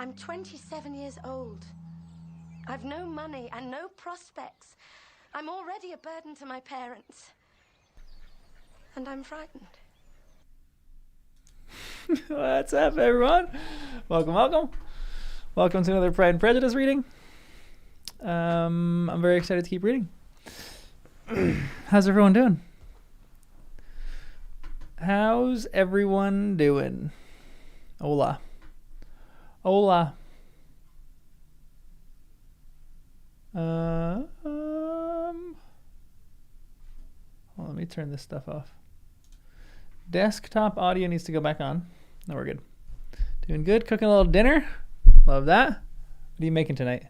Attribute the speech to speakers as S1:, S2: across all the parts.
S1: I'm 27 years old. I've no money and no prospects. I'm already a burden to my parents. And I'm frightened.
S2: What's up, everyone? Welcome. Welcome to another Pride and Prejudice reading. I'm very excited to keep reading. How's everyone doing? How's everyone doing? Hola. Well, let me turn this stuff off. Desktop audio needs to go back on. No, we're good. Doing good. Cooking a little dinner. Love that. What are you making tonight?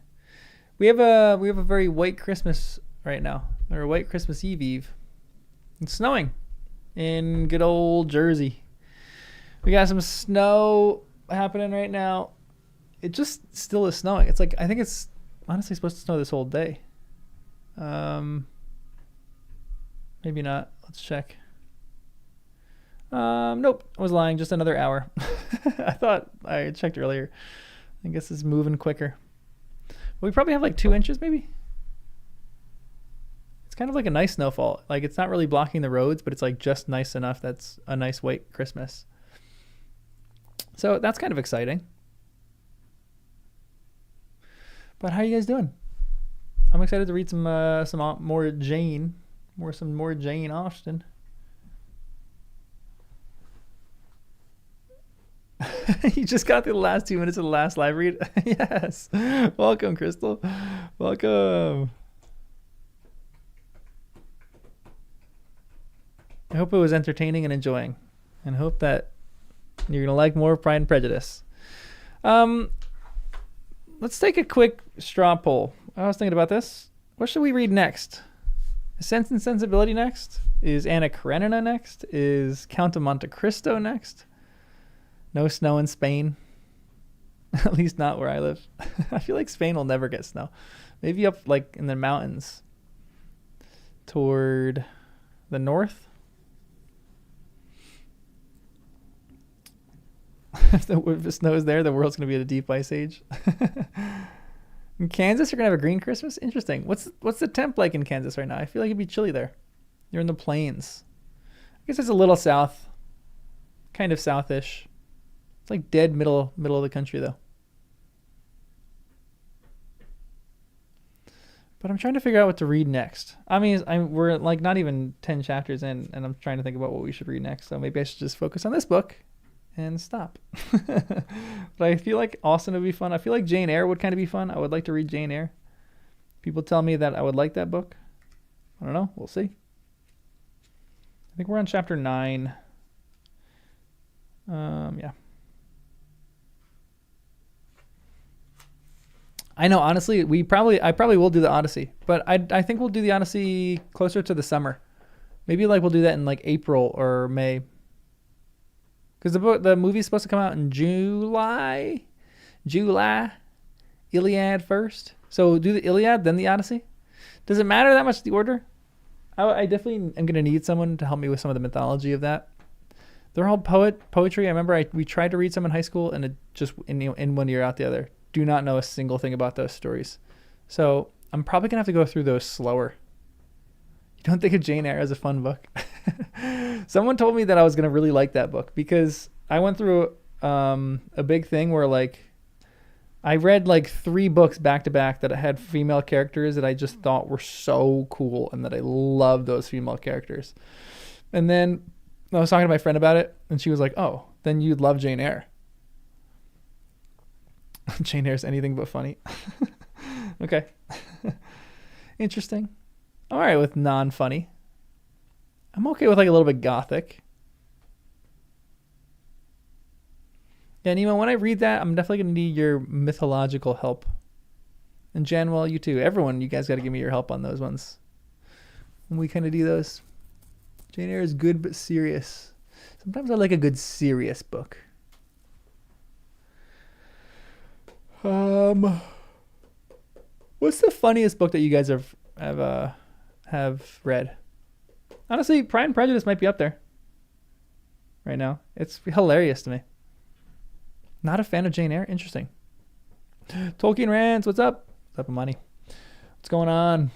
S2: We have a very white Christmas right now, or a white Christmas Eve. It's snowing in good old Jersey. We got some snow happening right now. It just still is snowing. It's like, I think it's honestly supposed to snow this whole day. Maybe not. Let's check. Nope, I was lying. Just another hour. I thought I checked earlier. I guess it's moving quicker. We probably have like 2 inches maybe. It's kind of like a nice snowfall. Like, it's not really blocking the roads, but it's like just nice enough. That's a nice white Christmas. So that's kind of exciting. But how are you guys doing? I'm excited to read some more Jane Austen. You just got through the last 2 minutes of the last live read. Yes. Welcome, Crystal. Welcome. I hope it was entertaining and enjoying, and hope that you're gonna like more Pride and Prejudice. Let's take a quick straw poll. I was thinking about this. What should we read next? Is Sense and Sensibility next? Is Anna Karenina next? Is Count of Monte Cristo next? No snow in Spain. At least not where I live. I feel like Spain will never get snow. Maybe up like in the mountains toward the north. If the snow is there, the world's going to be at a deep ice age. In Kansas, you're going to have a green Christmas? Interesting. What's the temp like in Kansas right now? I feel like it'd be chilly there. You're in the plains. I guess it's a little south. Kind of southish. It's like dead middle of the country, though. But I'm trying to figure out what to read next. I mean, we're like not even 10 chapters in, and I'm trying to think about what we should read next. So maybe I should just focus on this book and stop. But I feel like Austen would be fun. I feel like Jane Eyre would kind of be fun. I would like to read Jane Eyre. People tell me that I would like that book. I don't know. We'll see. I think we're on chapter 9. Yeah. I know, honestly, I probably will do the Odyssey, but I think we'll do the Odyssey closer to the summer. Maybe like we'll do that in like April or May. Because the movie's supposed to come out in July. Iliad first. So do the Iliad, then the Odyssey. Does it matter that much the order? I definitely am going to need someone to help me with some of the mythology of that. They're all poetry. I remember we tried to read some in high school, and it just in 1 year out the other. Do not know a single thing about those stories. So I'm probably going to have to go through those slower. You don't think of Jane Eyre as a fun book? Someone told me that I was going to really like that book because I went through a big thing where like I read like 3 books back to back that had female characters that I just thought were so cool and that I loved those female characters. And then I was talking to my friend about it and she was like, oh, then you'd love Jane Eyre. Jane Eyre's anything but funny. Okay. Interesting. I'm all right with non-funny. I'm okay with like a little bit gothic. Yeah, Nemo, when I read that, I'm definitely going to need your mythological help. And Janwell, you too. Everyone, you guys got to give me your help on those ones. When we kind of do those. Jane Eyre is good but serious. Sometimes I like a good serious book. What's the funniest book that you guys have read? Honestly, Pride and Prejudice might be up there right now. It's hilarious to me. Not a fan of Jane Eyre? Interesting. Tolkien Rants, what's up? What's up, money? What's going on?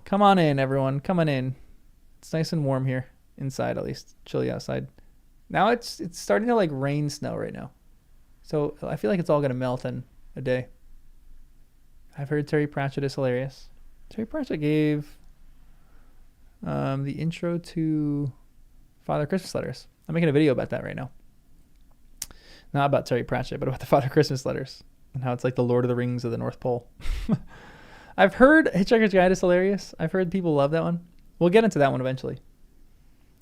S2: Come on in, everyone. Come on in. It's nice and warm here. Inside, at least. Chilly outside. Now it's starting to like rain snow right now. So I feel like it's all going to melt in a day. I've heard Terry Pratchett is hilarious. Terry Pratchett gave the intro to Father Christmas Letters. I'm making a video about that right now. Not about Terry Pratchett, but about the Father Christmas Letters and how it's like the Lord of the Rings of the North Pole. I've heard Hitchhiker's Guide is hilarious. I've heard people love that one. We'll get into that one eventually.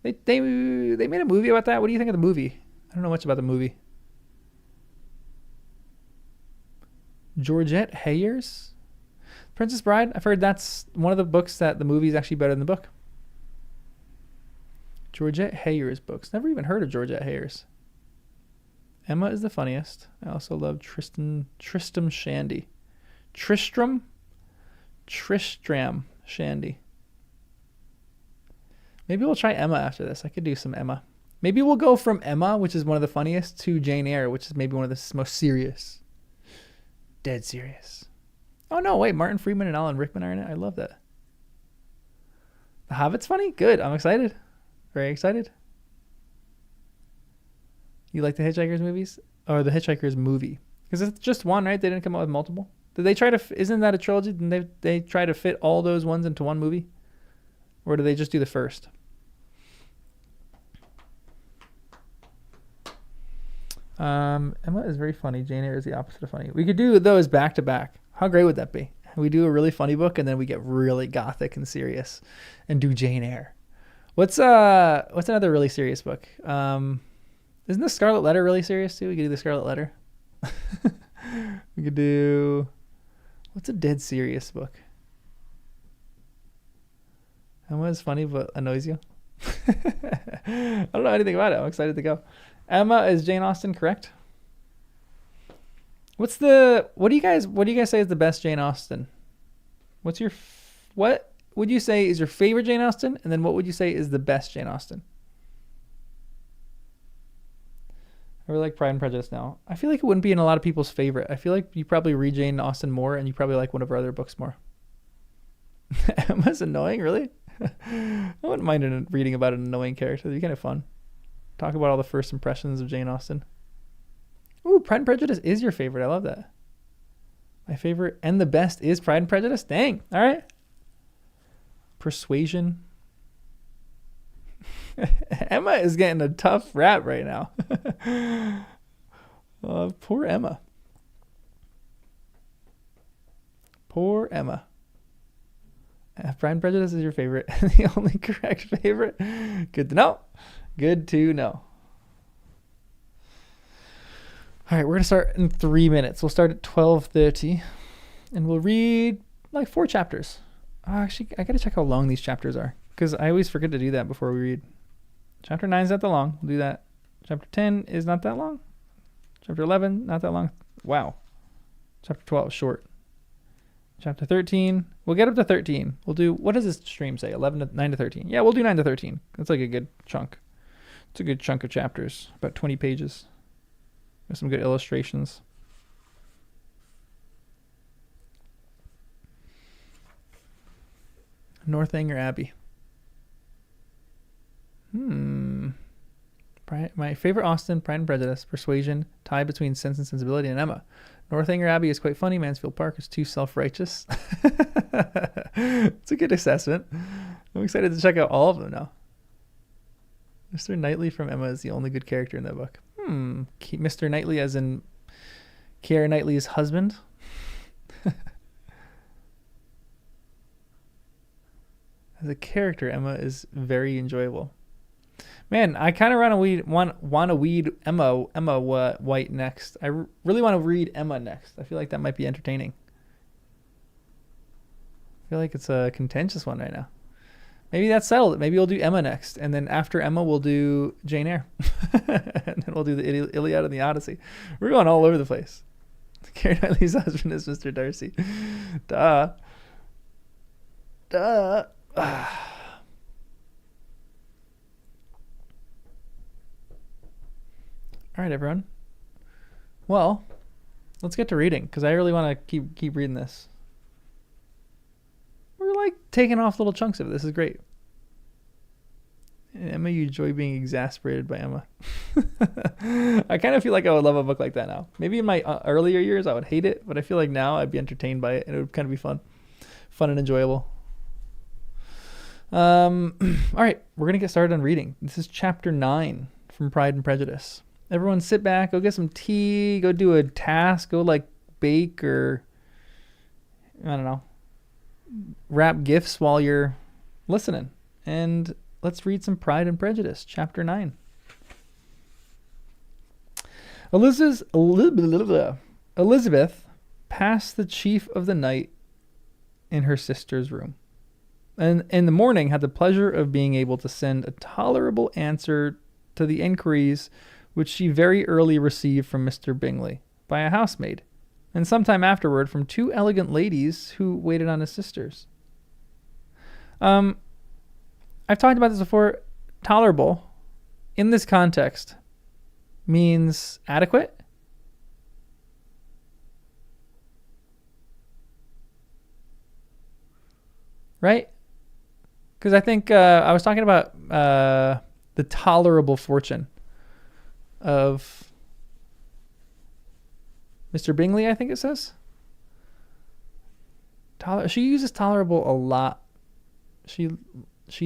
S2: They made a movie about that. What do you think of the movie? I don't know much about the movie. Georgette Heyer's Princess Bride. I've heard that's one of the books that the movie is actually better than the book. Georgette Heyer's books. Never even heard of Georgette Heyer's. Emma is the funniest. I also love Tristram Shandy. Tristram Shandy. Maybe we'll try Emma after this. I could do some Emma. Maybe we'll go from Emma, which is one of the funniest, to Jane Eyre, which is maybe one of the most serious. Dead serious. Oh no, wait, Martin Freeman and Alan Rickman are in it. I love that. The Hobbit's funny? Good. I'm excited. Very excited. You like the Hitchhiker's movies? Or the Hitchhiker's movie? Because it's just one, right? They didn't come out with multiple. Did they try to... Isn't that a trilogy? Didn't they try to fit all those ones into one movie? Or did they just do the first? Emma is very funny. Jane Eyre is the opposite of funny. We could do those back to back. How great would that be? We do a really funny book and then we get really gothic and serious and do Jane Eyre. What's another really serious book? Isn't the Scarlet Letter really serious too? We could do the Scarlet Letter. We could do... What's a dead serious book? Emma is funny but annoys you. I don't know anything about it. I'm excited to go. Emma, is Jane Austen correct? What do you guys say is the best Jane Austen? What would you say is your favorite Jane Austen? And then what would you say is the best Jane Austen? I really like Pride and Prejudice now. I feel like it wouldn't be in a lot of people's favorite. I feel like you probably read Jane Austen more and you probably like one of her other books more. Emma's annoying, really? I wouldn't mind reading about an annoying character. It'd be kind of fun. Talk about all the first impressions of Jane Austen. Ooh, Pride and Prejudice is your favorite. I love that. My favorite and the best is Pride and Prejudice. Dang. All right. Persuasion. Emma is getting a tough rap right now. Poor Emma. Poor Emma. Pride and Prejudice is your favorite. The only correct favorite. Good to know. Good to know. All right, we're going to start in 3 minutes. We'll start at 12:30 and we'll read like 4 chapters. Actually, I got to check how long these chapters are because I always forget to do that before we read. Chapter 9 is not that long. We'll do that. Chapter 10 is not that long. Chapter 11, not that long. Wow. Chapter 12 is short. Chapter 13, we'll get up to 13. We'll do, what does this stream say? 9 to 13. Yeah, we'll do 9 to 13. That's like a good chunk. It's a good chunk of chapters, about 20 pages. With some good illustrations. Northanger Abbey. My favorite Austen, Pride and Prejudice, Persuasion, tie between Sense and Sensibility, and Emma. Northanger Abbey is quite funny. Mansfield Park is too self-righteous. It's a good assessment. I'm excited to check out all of them now. Mr. Knightley from Emma is the only good character in that book. Mr. Knightley as in Keira Knightley's husband. As a character, Emma is very enjoyable. Man, I kind of want to read Emma White next. I really want to read Emma next. I feel like that might be entertaining. I feel like it's a contentious one right now. Maybe that's settled. Maybe we'll do Emma next. And then after Emma, we'll do Jane Eyre. And then we'll do the Iliad and the Odyssey. We're going all over the place. Keira Knightley's husband is Mr. Darcy. Duh. All right, everyone. Well, let's get to reading because I really want to keep reading this. We're like taking off little chunks of it. This is great. Emma, you enjoy being exasperated by Emma. I kind of feel like I would love a book like that now. Maybe in my earlier years I would hate it, but I feel like now I'd be entertained by it and it would kind of be fun and enjoyable. All right, we're gonna get started on reading. This is chapter 9 from Pride and Prejudice. Everyone sit back, go get some tea, go do a task, go like bake or I don't know, wrap gifts while you're listening. And let's read some Pride and Prejudice, chapter 9. Elizabeth passed the chief of the night in her sister's room, and in the morning had the pleasure of being able to send a tolerable answer to the inquiries which she very early received from Mr. Bingley by a housemaid, and sometime afterward from 2 elegant ladies who waited on his sisters. I've talked about this before. Tolerable, in this context, means adequate. Right? Because I think I was talking about the tolerable fortune of Mr. Bingley, I think it says. She uses tolerable a lot. She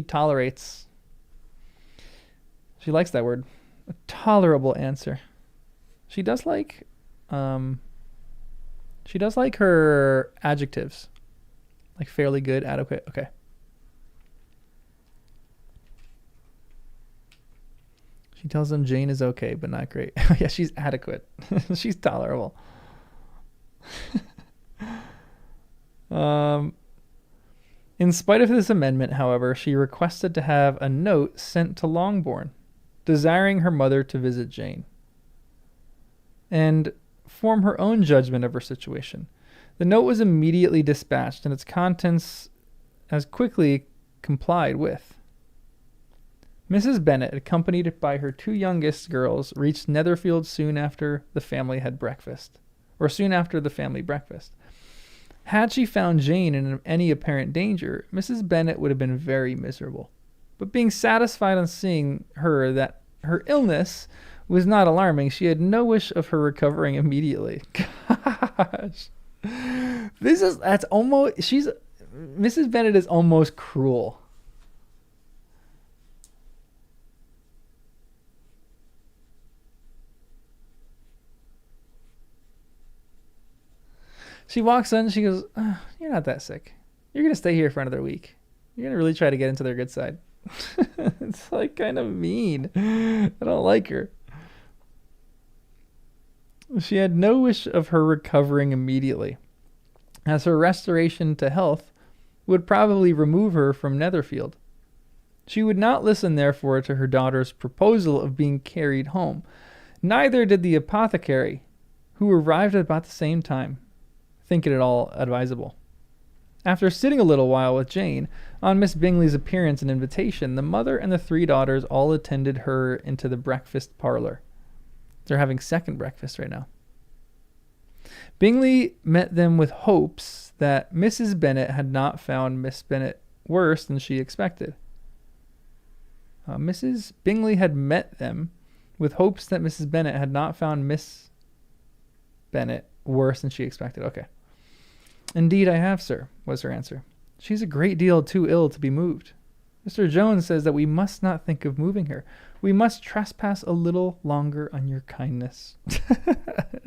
S2: tolerates. She likes that word. A tolerable answer. She does like her adjectives. Like fairly good, adequate. Okay. She tells them Jane is okay, but not great. Yeah, she's adequate. She's tolerable. In spite of this amendment, however, she requested to have a note sent to Longbourn, desiring her mother to visit Jane and form her own judgment of her situation. The note was immediately dispatched, and its contents as quickly complied with. Mrs. Bennet, accompanied by her 2 youngest girls, reached Netherfield soon after the family breakfast. Had she found Jane in any apparent danger, Mrs. Bennet would have been very miserable. But being satisfied on seeing her that her illness was not alarming, she had no wish of her recovering immediately. Gosh. Mrs. Bennet is almost cruel. She walks in, she goes, you're not that sick. You're going to stay here for another week. You're going to really try to get into their good side. It's like kind of mean. I don't like her. She had no wish of her recovering immediately, as her restoration to health would probably remove her from Netherfield. She would not listen, therefore, to her daughter's proposal of being carried home. Neither did the apothecary, who arrived at about the same time, think it at all advisable. After sitting a little while with Jane, on Miss Bingley's appearance and invitation, the mother and the 3 daughters all attended her into the breakfast parlor. They're having second breakfast right now. Bingley met them with hopes that Mrs. Bennet had not found Miss Bennet worse than she expected. Mrs. Bingley had met them with hopes that Mrs. Bennet had not found Miss Bennet worse than she expected. Okay. Indeed I have, sir, was her answer. She's a great deal too ill to be moved. Mr. Jones says that we must not think of moving her. We must trespass a little longer on your kindness.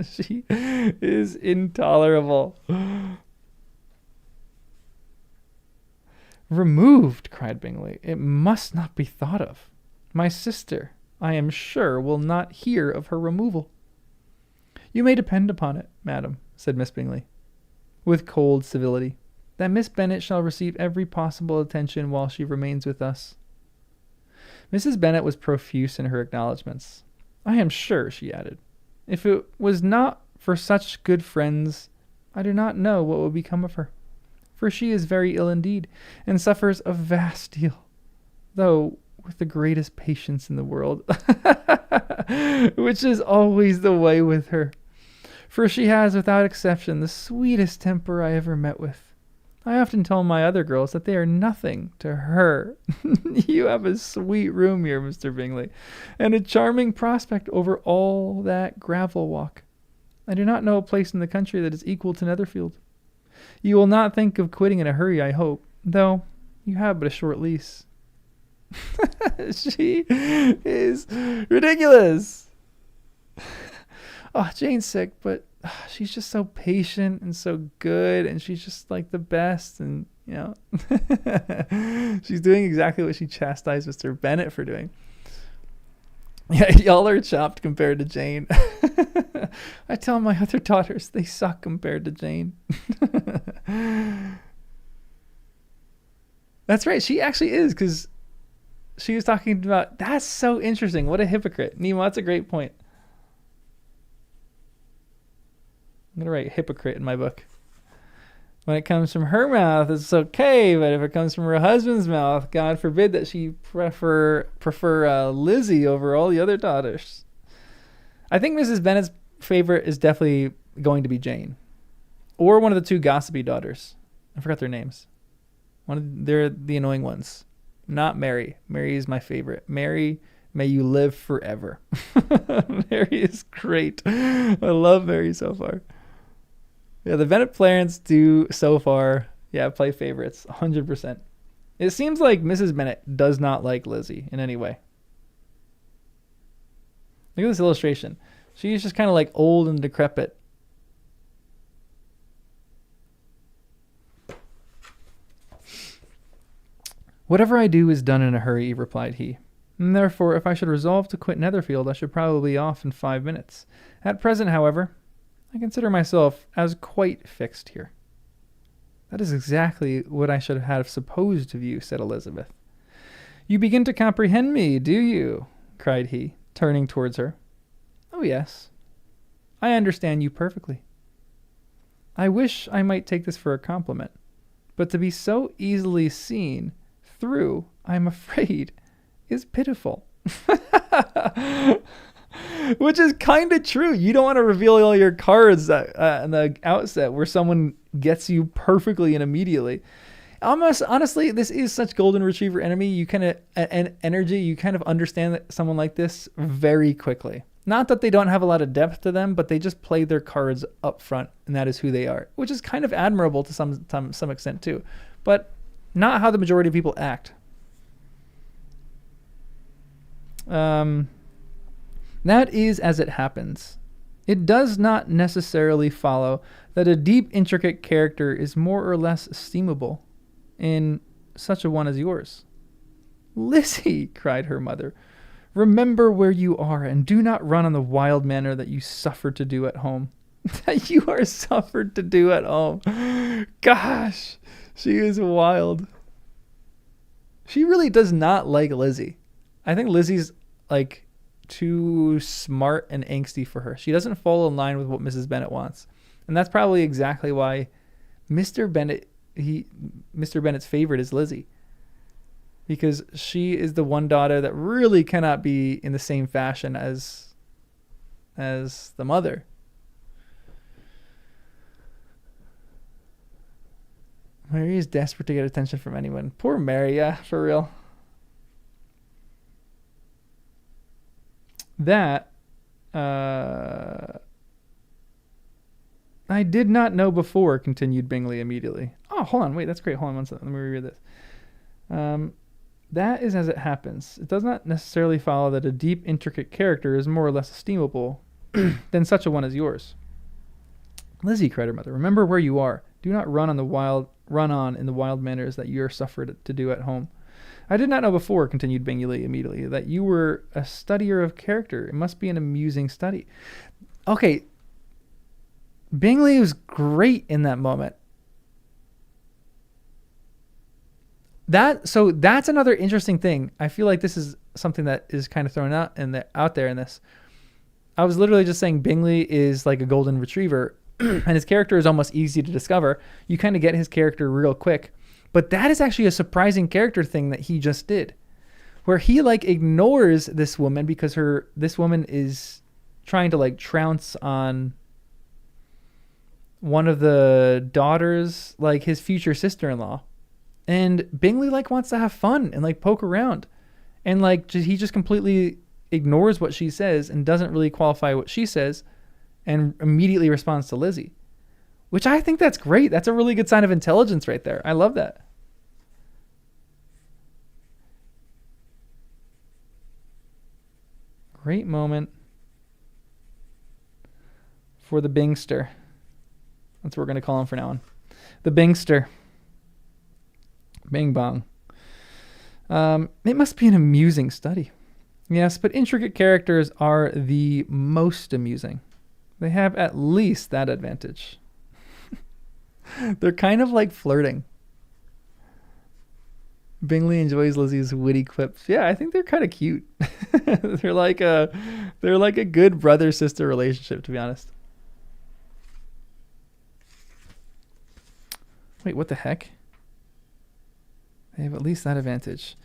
S2: She is intolerable. Removed, cried Bingley. It must not be thought of. My sister, I am sure, will not hear of her removal. You may depend upon it, madam, said Miss Bingley, with cold civility, that Miss Bennet shall receive every possible attention while she remains with us. Mrs. Bennet was profuse in her acknowledgments. I am sure, she added, if it was not for such good friends, I do not know what would become of her, for she is very ill indeed, and suffers a vast deal, though with the greatest patience in the world, which is always the way with her. for she has without exception the sweetest temper I ever met with. I often tell my other girls that they are nothing to her. You have a sweet room here, Mr. Bingley, and a charming prospect over all that gravel walk. I do not know a place in the country that is equal to Netherfield. You will not think of quitting in a hurry, I hope, though you have but a short lease. She is ridiculous. Oh, Jane's sick, but she's just so patient and so good, and she's just like the best, and she's doing exactly what she chastised Mr. Bennet for doing. Yeah, y'all are chopped compared to Jane. I tell my other daughters they suck compared to Jane. That's right, she actually is, because she was talking about, that's so interesting. What a hypocrite. Nemo, that's a great point. I'm going to write hypocrite in my book. When it comes from her mouth, it's okay, but if it comes from her husband's mouth, God forbid that she prefer Lizzie over all the other daughters. I think Mrs. Bennet's favorite is definitely going to be Jane, or one of the two gossipy daughters. I forgot their names. They're the annoying ones. Not Mary. Mary is my favorite. Mary, may you live forever. Mary is great. I love Mary so far. Yeah, the Bennet parents do so far. Yeah, play favorites 100%. It seems like Mrs. Bennet does not like Lizzie in any way. Look at this illustration. She's just kind of like old and decrepit. Whatever I do is done in a hurry, replied he. And therefore, if I should resolve to quit Netherfield, I should probably be off in 5 minutes. At present, however, I consider myself as quite fixed here. That is exactly what I should have supposed of you, said Elizabeth. You begin to comprehend me, do you? Cried he, turning towards her. Oh, yes. I understand you perfectly. I wish I might take this for a compliment, but to be so easily seen through, I'm afraid, is pitiful. Which is kind of true. You don't want to reveal all your cards in the outset where someone gets you perfectly and immediately. Almost, honestly, this is such golden retriever energy. You kind of understand that someone like this very quickly. Not that they don't have a lot of depth to them, but they just play their cards up front, and that is who they are, which is kind of admirable to some extent too, but not how the majority of people act. That is as it happens. It does not necessarily follow that a deep, intricate character is more or less estimable in such a one as yours. Lizzie, cried her mother, remember where you are, and do not run on the wild manner that you suffered to do at home. That you are suffered to do at home. Gosh, she is wild. She really does not like Lizzie. I think Lizzie's like too smart and angsty for her. She doesn't fall in line with what Mrs. Bennet wants. And that's probably exactly why Mr. Bennet's favorite is Lizzie. Because she is the one daughter that really cannot be in the same fashion as the mother. Mary is desperate to get attention from anyone. Poor Mary, yeah, for real. That I did not know before, continued Bingley immediately. Oh, hold on, wait, that's great. Hold on one second. Let me reread this. That is as it happens. It does not necessarily follow that a deep, intricate character is more or less estimable than such a one as yours. Lizzie, cried her mother, remember where you are. Do not run on in the wild manners that you are suffered to do at home. I did not know before, continued Bingley immediately, that you were a studier of character. It must be an amusing study. Okay, Bingley was great in that moment. So that's another interesting thing. I feel like this is something that is kind of thrown out there in this. I was literally just saying Bingley is like a golden retriever, and his character is almost easy to discover. You kind of get his character real quick. But that is actually a surprising character thing that he just did, where he like ignores this woman because this woman is trying to like trounce on one of the daughters, like his future sister-in-law. And Bingley like wants to have fun and like poke around. And like he just completely ignores what she says and doesn't really qualify what she says and immediately responds to Lizzie. Which I think that's great. That's a really good sign of intelligence right there. I love that. Great moment for the Bingster. That's what we're going to call him from now on. The Bingster. Bing bong. It must be an amusing study. Yes, but intricate characters are the most amusing. They have at least that advantage. They're kind of like flirting. Bingley enjoys Lizzie's witty quips. Yeah, I think they're kind of cute. they're like a good brother-sister relationship, to be honest. Wait, what the heck? They have at least that advantage.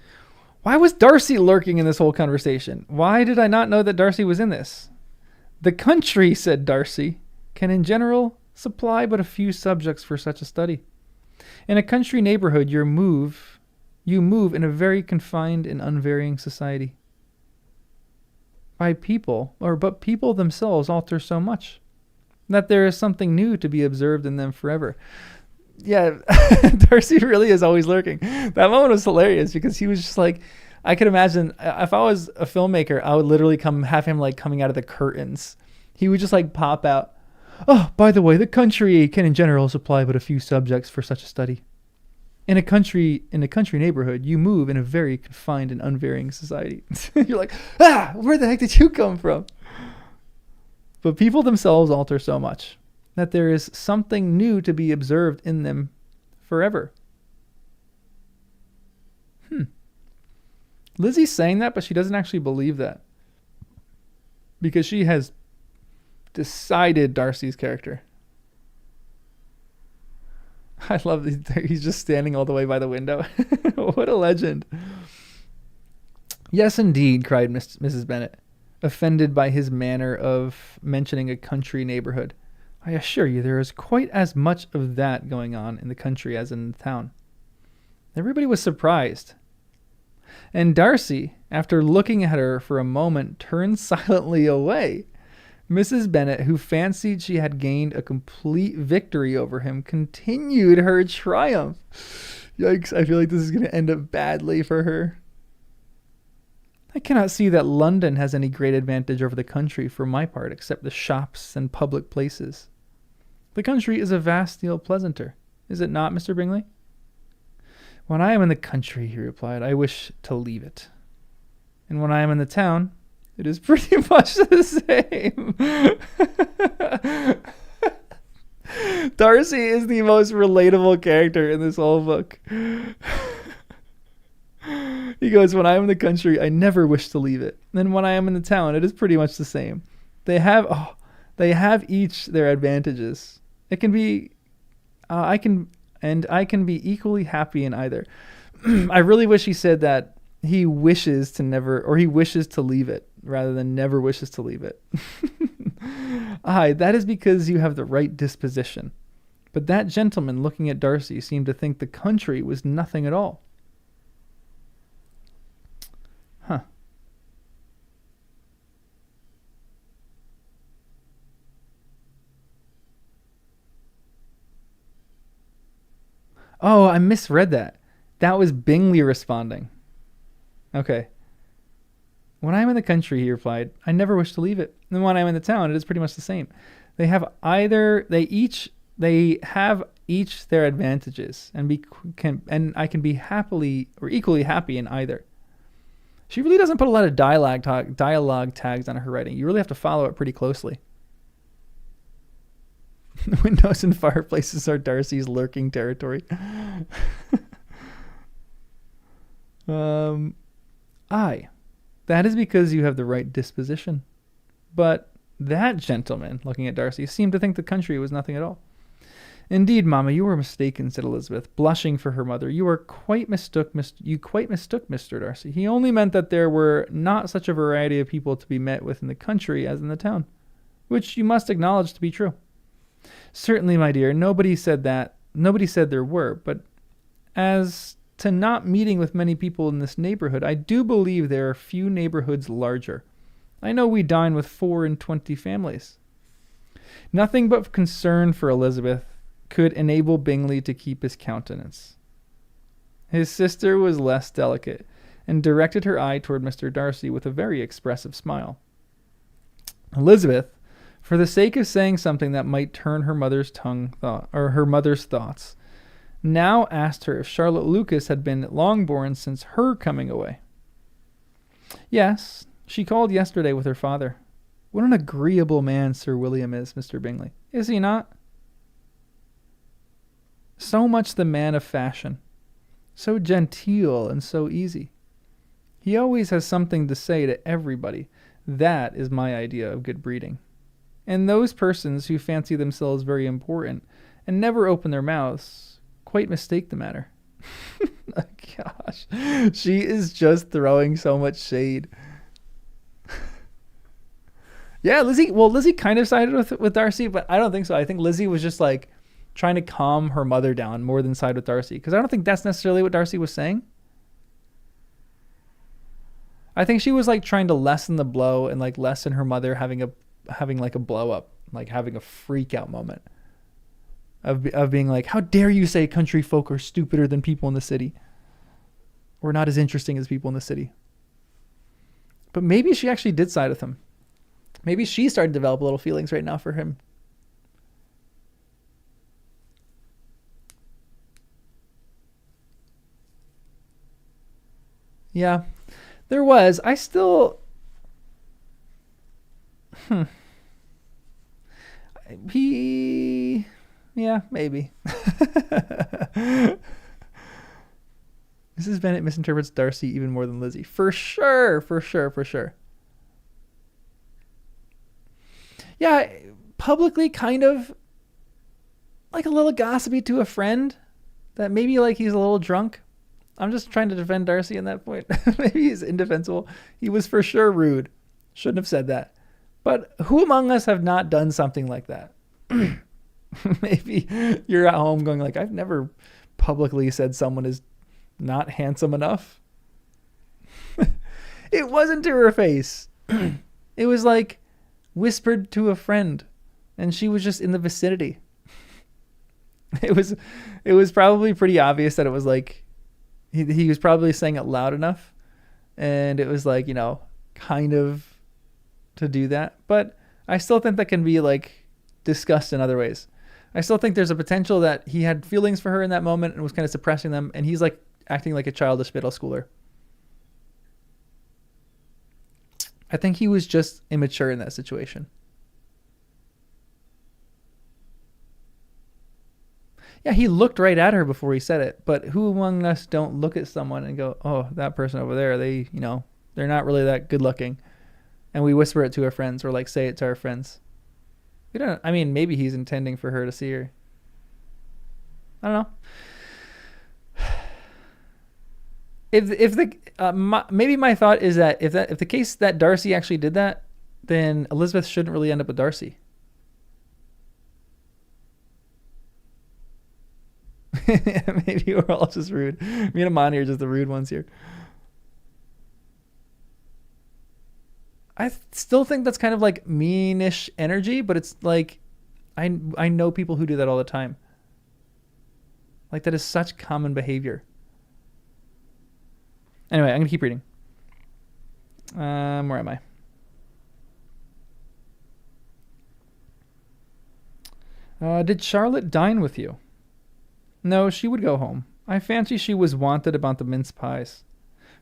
S2: Why was Darcy lurking in this whole conversation? Why did I not know that Darcy was in this? The country, said Darcy, can in general supply but a few subjects for such a study. In a country neighborhood, you move in a very confined and unvarying society. But people themselves alter so much that there is something new to be observed in them forever. Yeah, Darcy really is always lurking. That moment was hilarious because he was just like, I could imagine if I was a filmmaker, I would literally have him like coming out of the curtains. He would just like pop out. Oh, by the way, the country can in general supply but a few subjects for such a study. In a country neighborhood, you move in a very confined and unvarying society. You're like, where the heck did you come from? But people themselves alter so much that there is something new to be observed in them forever. Lizzie's saying that, but she doesn't actually believe that. Because she has decided Darcy's character. I love he's just standing all the way by the window. What a legend. Yes, indeed, cried Mrs. Bennet, offended by his manner of mentioning a country neighborhood. I assure you there is quite as much of that going on in the country as in the town. Everybody was surprised. And Darcy, after looking at her for a moment, turned silently away. Mrs. Bennet, who fancied she had gained a complete victory over him, continued her triumph. Yikes, I feel like this is going to end up badly for her. I cannot see that London has any great advantage over the country for my part, except the shops and public places. The country is a vast deal pleasanter, is it not, Mr. Bingley? When I am in the country, he replied, I wish to leave it. And when I am in the town, it is pretty much the same. Darcy is the most relatable character in this whole book. He goes, when I am in the country, I never wish to leave it. And when I am in the town, it is pretty much the same. They have each their advantages. It can be, I can be equally happy in either. I really wish he said that he wishes to never, or he wishes to leave it rather than never wishes to leave it. Aye, that is because you have the right disposition. But that gentleman looking at Darcy seemed to think the country was nothing at all. Huh. Oh, I misread that. That was Bingley responding. Okay. When I am in the country, he replied, I never wish to leave it. And when I am in the town, it is pretty much the same. They have each their advantages, and I can be happily or equally happy in either. She really doesn't put a lot of dialogue tags on her writing. You really have to follow it pretty closely. The windows and fireplaces are Darcy's lurking territory. Aye, that is because you have the right disposition. But that gentleman, looking at Darcy, seemed to think the country was nothing at all. Indeed, Mamma, you were mistaken, said Elizabeth, blushing for her mother. You quite mistook Mr. Darcy. He only meant that there were not such a variety of people to be met with in the country as in the town, which you must acknowledge to be true. Certainly, my dear, nobody said that. Nobody said there were, but as to not meeting with many people in this neighborhood, I do believe there are few neighborhoods larger. I know we dine with 24 families. Nothing but concern for Elizabeth could enable Bingley to keep his countenance. His sister was less delicate, and directed her eye toward Mr. Darcy with a very expressive smile. Elizabeth, for the sake of saying something that might turn her mother's thoughts, now asked her if Charlotte Lucas had been at Longbourn since her coming away. Yes, she called yesterday with her father. What an agreeable man Sir William is, Mr. Bingley. Is he not? So much the man of fashion. So genteel and so easy. He always has something to say to everybody. That is my idea of good breeding. And those persons who fancy themselves very important and never open their mouths quite mistake the matter. Oh, gosh, she is just throwing so much shade. Yeah, Lizzie kind of sided with Darcy, but I don't think so. I think Lizzie was just like trying to calm her mother down more than side with Darcy, because I don't think that's necessarily what Darcy was saying. I think she was like trying to lessen the blow and like lessen her mother having like a blow up, like having a freak out moment of being like, how dare you say country folk are stupider than people in the city, or not as interesting as people in the city. But maybe she actually did side with him. Maybe she started to develop little feelings right now for him. Yeah, there was. I still... Yeah, maybe. Mrs. Bennet misinterprets Darcy even more than Lizzie. For sure. Yeah, publicly kind of like a little gossipy to a friend that maybe like he's a little drunk. I'm just trying to defend Darcy in that point. Maybe he's indefensible. He was for sure rude. Shouldn't have said that. But who among us have not done something like that? Maybe you're at home going like, I've never publicly said someone is not handsome enough. It wasn't to her face. It was like whispered to a friend, and she was just in the vicinity. It was probably pretty obvious that it was like he was probably saying it loud enough, and it was like, kind of to do that. But I still think that can be like discussed in other ways. I still think there's a potential that he had feelings for her in that moment and was kind of suppressing them, and he's like acting like a childish middle schooler. I think he was just immature in that situation. Yeah, he looked right at her before he said it, but who among us don't look at someone and go, oh, that person over there, they're not really that good looking. And we whisper it to our friends or like say it to our friends. Maybe he's intending for her to see her. I don't know. Maybe my thought is that if the case that Darcy actually did that, then Elizabeth shouldn't really end up with Darcy. Maybe we're all just rude. Me and Amani are just the rude ones here. I still think that's kind of like meanish energy, but it's like I know people who do that all the time. Like that is such common behavior. Anyway, I'm going to keep reading. Where am I? Did Charlotte dine with you? No, she would go home. I fancy she was wanted about the mince pies.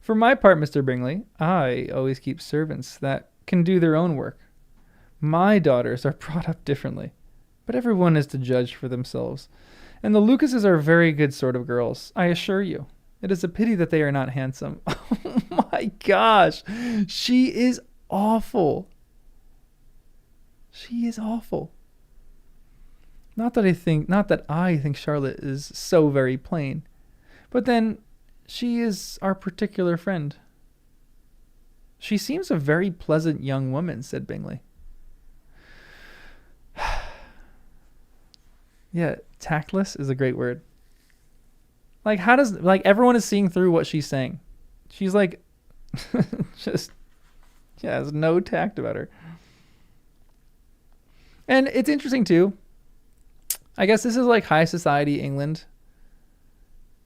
S2: For my part, Mr. Bingley, I always keep servants that can do their own work. My daughters are brought up differently, but everyone is to judge for themselves. And the Lucases are very good sort of girls, I assure you. It is a pity that they are not handsome. Oh my gosh. She is awful. She is awful. Not that I think Charlotte is so very plain, but then she is our particular friend. She seems a very pleasant young woman, said Bingley. Yeah, tactless is a great word. Like, how does, like, everyone is seeing through what she's saying. She's like, just, yeah, has no tact about her. And it's interesting too. I guess this is like high society England.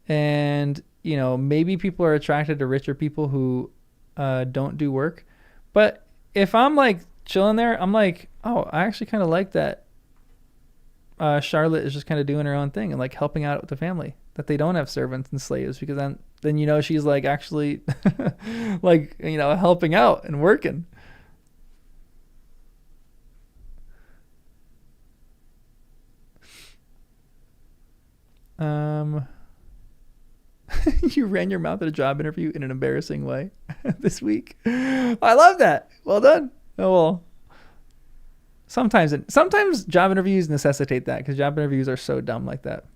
S2: And, you know, maybe people are attracted to richer people who don't do work. But if I'm like chilling there, I'm like, oh, I actually kind of like that Charlotte is just kind of doing her own thing and like helping out with the family, that they don't have servants and slaves, because then you know she's like actually like, you know, helping out and working. You ran your mouth at a job interview in an embarrassing way this week. I love that. Well done. Oh well. Sometimes job interviews necessitate that, because job interviews are so dumb like that.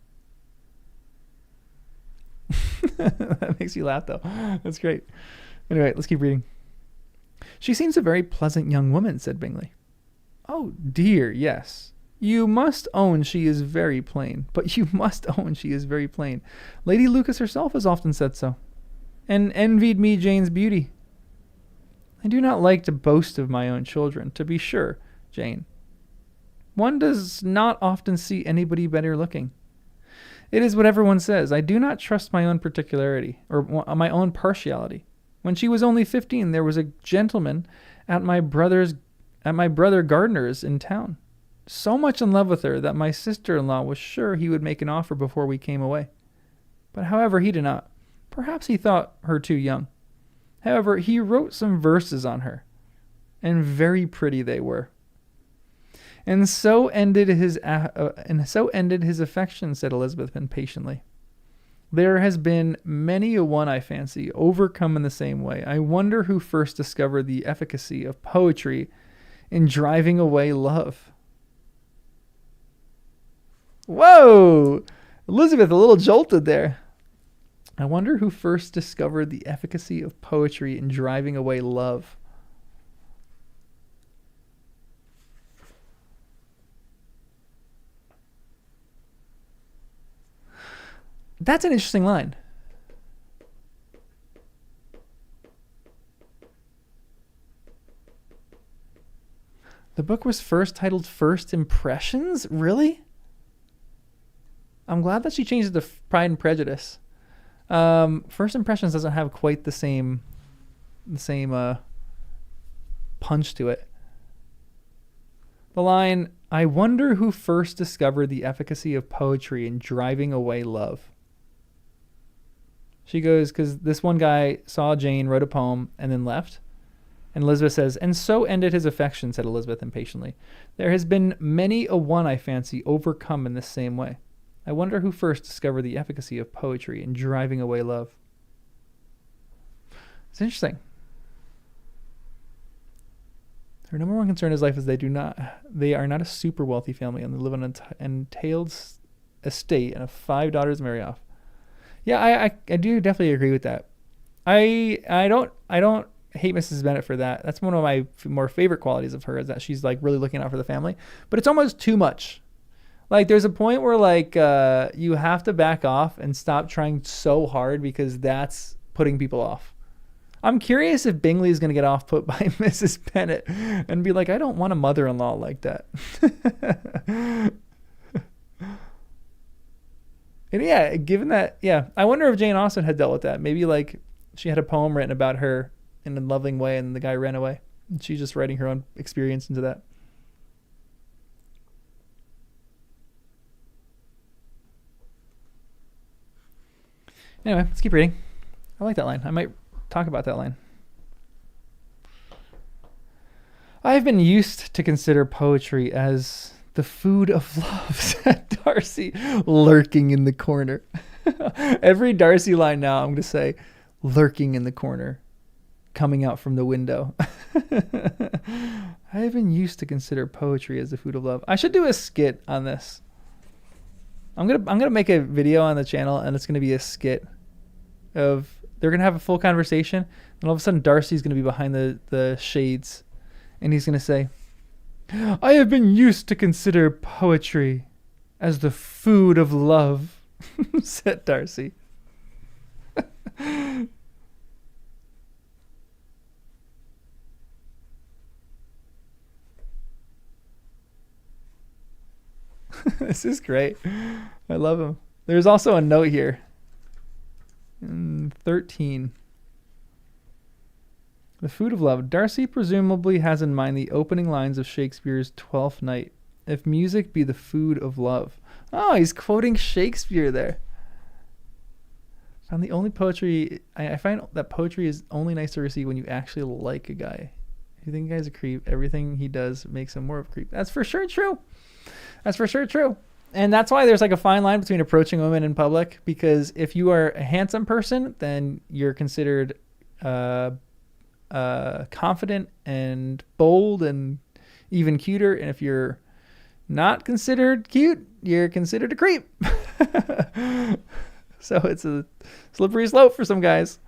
S2: That makes you laugh though. That's great. Anyway, let's keep reading. She seems a very pleasant young woman, said Bingley. Oh dear, yes. You must own she is very plain. But you must own she is very plain. Lady Lucas herself has often said so, and envied me Jane's beauty. I do not like to boast of my own children, to be sure, Jane. One does not often see anybody better looking. It is what everyone says. I do not trust my own particularity, or my own partiality. When she was only 15, there was a gentleman at my brother Gardner's in town, so much in love with her that my sister-in-law was sure he would make an offer before we came away. But however, he did not. Perhaps he thought her too young. However, he wrote some verses on her, and very pretty they were. And so ended his affection, said Elizabeth impatiently. There has been many a one, I fancy, overcome in the same way. I wonder who first discovered the efficacy of poetry in driving away love. Whoa! Elizabeth, a little jolted there. I wonder who first discovered the efficacy of poetry in driving away love. That's an interesting line. The book was first titled First Impressions? Really? I'm glad that she changed it to Pride and Prejudice. First Impressions doesn't have quite the same punch to it. The line, I wonder who first discovered the efficacy of poetry in driving away love. She goes, because this one guy saw Jane, wrote a poem, and then left. And Elizabeth says, and so ended his affection, said Elizabeth impatiently. There has been many a one, I fancy, overcome in this same way. I wonder who first discovered the efficacy of poetry in driving away love. It's interesting. Her number one concern in life is they are not a super wealthy family, and they live on an entailed estate and have 5 daughters to marry off. Yeah, I do definitely agree with that. I don't hate Mrs. Bennet for that. That's one of my more favorite qualities of her, is that she's like really looking out for the family. But it's almost too much. Like there's a point where like you have to back off and stop trying so hard, because that's putting people off. I'm curious if Bingley is going to get off put by Mrs. Bennet and be like, I don't want a mother-in-law like that. And yeah, given that, yeah, I wonder if Jane Austen had dealt with that. Maybe like she had a poem written about her in a loving way and the guy ran away. And she's just writing her own experience into that. Anyway, let's keep reading. I like that line. I might talk about that line. I have been used to consider poetry as the food of love, said Darcy, lurking in the corner. Every Darcy line now, I'm going to say, lurking in the corner, coming out from the window. I have been used to consider poetry as the food of love. I should do a skit on this. I'm gonna make a video on the channel, and it's gonna be a skit of, they're gonna have a full conversation, and all of a sudden Darcy's gonna be behind the shades, and he's gonna say, I have been used to consider poetry as the food of love, said Darcy. This is great. I love him. There's also a note here. 13. The food of love. Darcy presumably has in mind the opening lines of Shakespeare's Twelfth Night. If music be the food of love. Oh, he's quoting Shakespeare there. Found the only poetry. I find that poetry is only nice to receive when you actually like a guy. If you think a guy's a creep, everything he does makes him more of a creep. That's for sure true. That's for sure true. And that's why there's like a fine line between approaching women in public, because if you are a handsome person, then you're considered confident and bold and even cuter. And if you're not considered cute, you're considered a creep. So it's a slippery slope for some guys.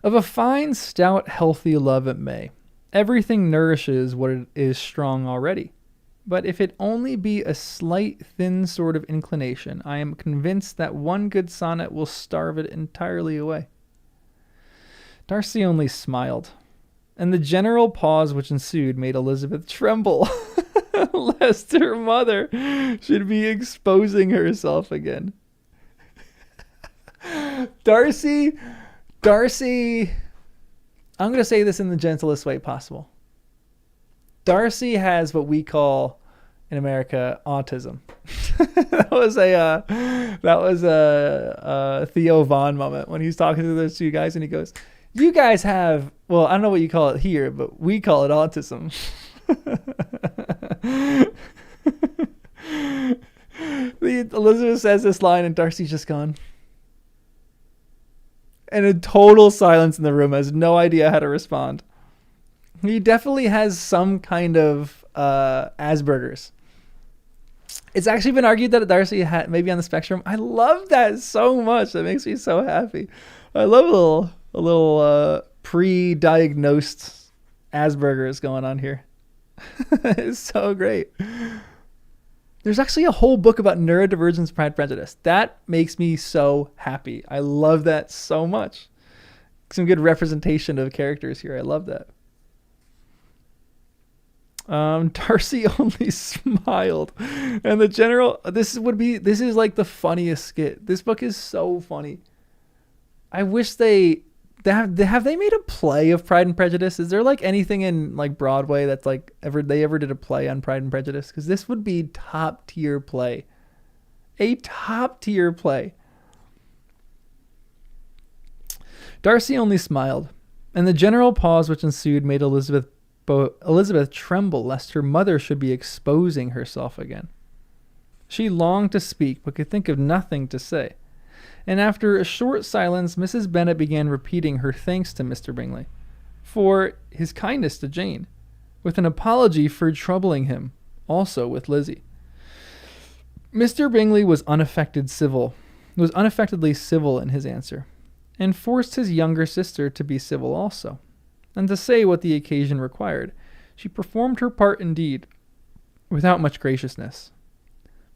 S2: Of a fine, stout, healthy love it may. Everything nourishes what it is strong already. But if it only be a slight, thin sort of inclination, I am convinced that one good sonnet will starve it entirely away. Darcy only smiled, and the general pause which ensued made Elizabeth tremble, lest her mother should be exposing herself again. Darcy, I'm going to say this in the gentlest way possible. Darcy has what we call in America autism. that was a Theo Von moment when he's talking to those two guys and he goes, "You guys have, well, I don't know what you call it here, but we call it autism." Elizabeth says this line and Darcy's just gone. And a total silence in the room, has no idea how to respond. He definitely has some kind of Asperger's. It's actually been argued that Darcy had maybe on the spectrum. I love that so much. That makes me so happy. I love a little pre-diagnosed Asperger's going on here. It's so great. There's actually a whole book about neurodivergence, Pride and Prejudice. That makes me so happy. I love that so much. Some good representation of characters here. I love that. Darcy only smiled, and the general. This is like the funniest skit. This book is so funny. I wish they have they made a play of Pride and Prejudice? Is there like anything in like Broadway that's like ever did a play on Pride and Prejudice? Because this would be top tier play, a top tier play. Darcy only smiled, and the general pause which ensued made Elizabeth tremble lest her mother should be exposing herself again. She longed to speak, but could think of nothing to say. And after a short silence, Mrs. Bennet began repeating her thanks to Mr. Bingley for his kindness to Jane, with an apology for troubling him, also with Lizzie. Mr. Bingley was unaffectedly civil in his answer, and forced his younger sister to be civil also, and to say what the occasion required. She performed her part indeed, without much graciousness.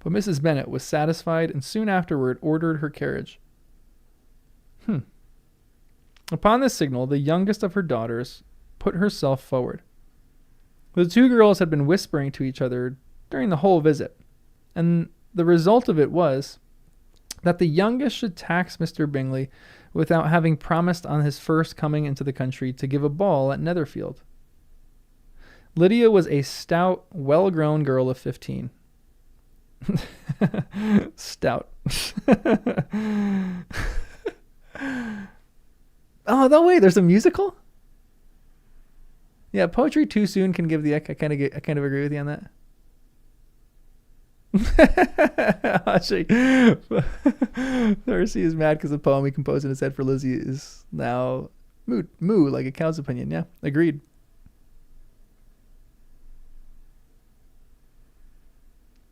S2: But Mrs. Bennet was satisfied, and soon afterward ordered her carriage. Upon this signal, the youngest of her daughters put herself forward. The two girls had been whispering to each other during the whole visit, and the result of it was that the youngest should tax Mr. Bingley without having promised on his first coming into the country to give a ball at Netherfield. Lydia was a stout, well-grown girl of 15. Stout. Oh, no way, there's a musical? Yeah, poetry too soon can give the I kind of agree with you on that. Actually, Darcy is mad because the poem he composed in his head for Lizzie is now moo, like a cow's opinion. Yeah, agreed.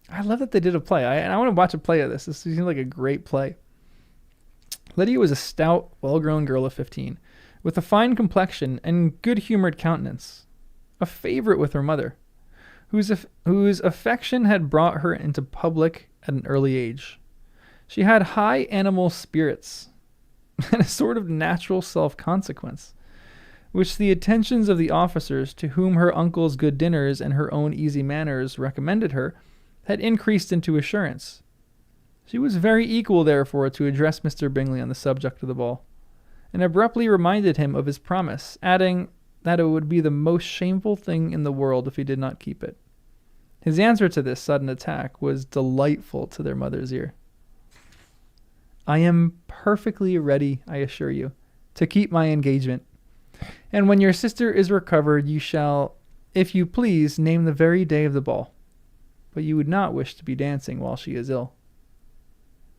S2: I love that they did a play. I want to watch a play of this. This seems like a great play. Lydia was a stout, well-grown girl of 15, with a fine complexion and good-humored countenance, a favorite with her mother, whose affection had brought her into public at an early age. She had high animal spirits and a sort of natural self-consequence, which the attentions of the officers to whom her uncle's good dinners and her own easy manners recommended her had increased into assurance. She was very equal, therefore, to address Mr. Bingley on the subject of the ball, and abruptly reminded him of his promise, adding that it would be the most shameful thing in the world if he did not keep it. His answer to this sudden attack was delightful to their mother's ear. I am perfectly ready, I assure you, to keep my engagement. And when your sister is recovered, you shall, if you please, name the very day of the ball. But you would not wish to be dancing while she is ill.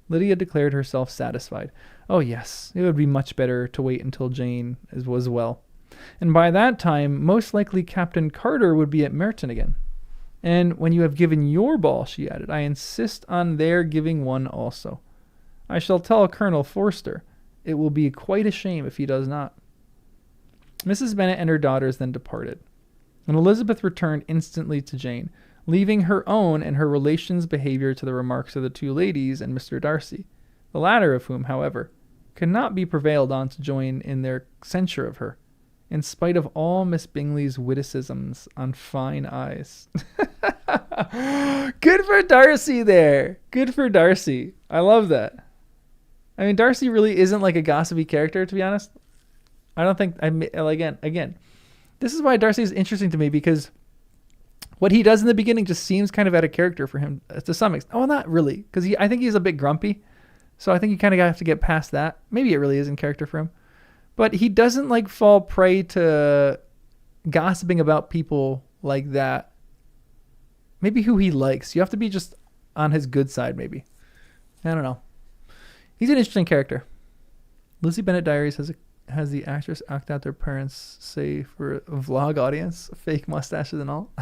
S2: Lydia declared herself satisfied. Oh yes, it would be much better to wait until Jane was well. And by that time, most likely Captain Carter would be at Merton again. And when you have given your ball, she added, I insist on their giving one also. I shall tell Colonel Forster. It will be quite a shame if he does not. Mrs. Bennet and her daughters then departed, and Elizabeth returned instantly to Jane, leaving her own and her relations' behavior to the remarks of the two ladies and Mr. Darcy, the latter of whom, however, could not be prevailed on to join in their censure of her, in spite of all Miss Bingley's witticisms on fine eyes. Good for Darcy there. Good for Darcy. I love that. I mean, Darcy really isn't like a gossipy character, to be honest. I don't think, again, this is why Darcy is interesting to me, because what he does in the beginning just seems kind of out of character for him to some extent. Oh, not really, because I think he's a bit grumpy. So I think you kind of have to get past that. Maybe it really is in character for him. But he doesn't like fall prey to gossiping about people like that. Maybe who he likes. You have to be just on his good side, maybe. I don't know. He's an interesting character. Lizzie Bennet Diaries has the actress act out their parents say for a vlog audience, fake mustaches and all.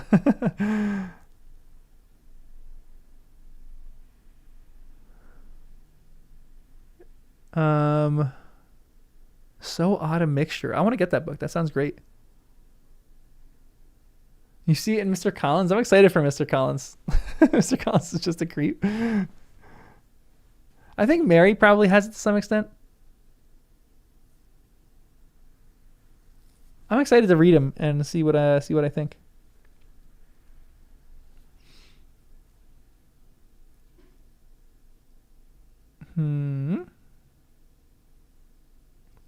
S2: So Odd a Mixture. I want to get that book. That sounds great. You see it in Mr. Collins. I'm excited for Mr. Collins. Mr. Collins is just a creep. I think Mary probably has it to some extent. I'm excited to read him and see what I think.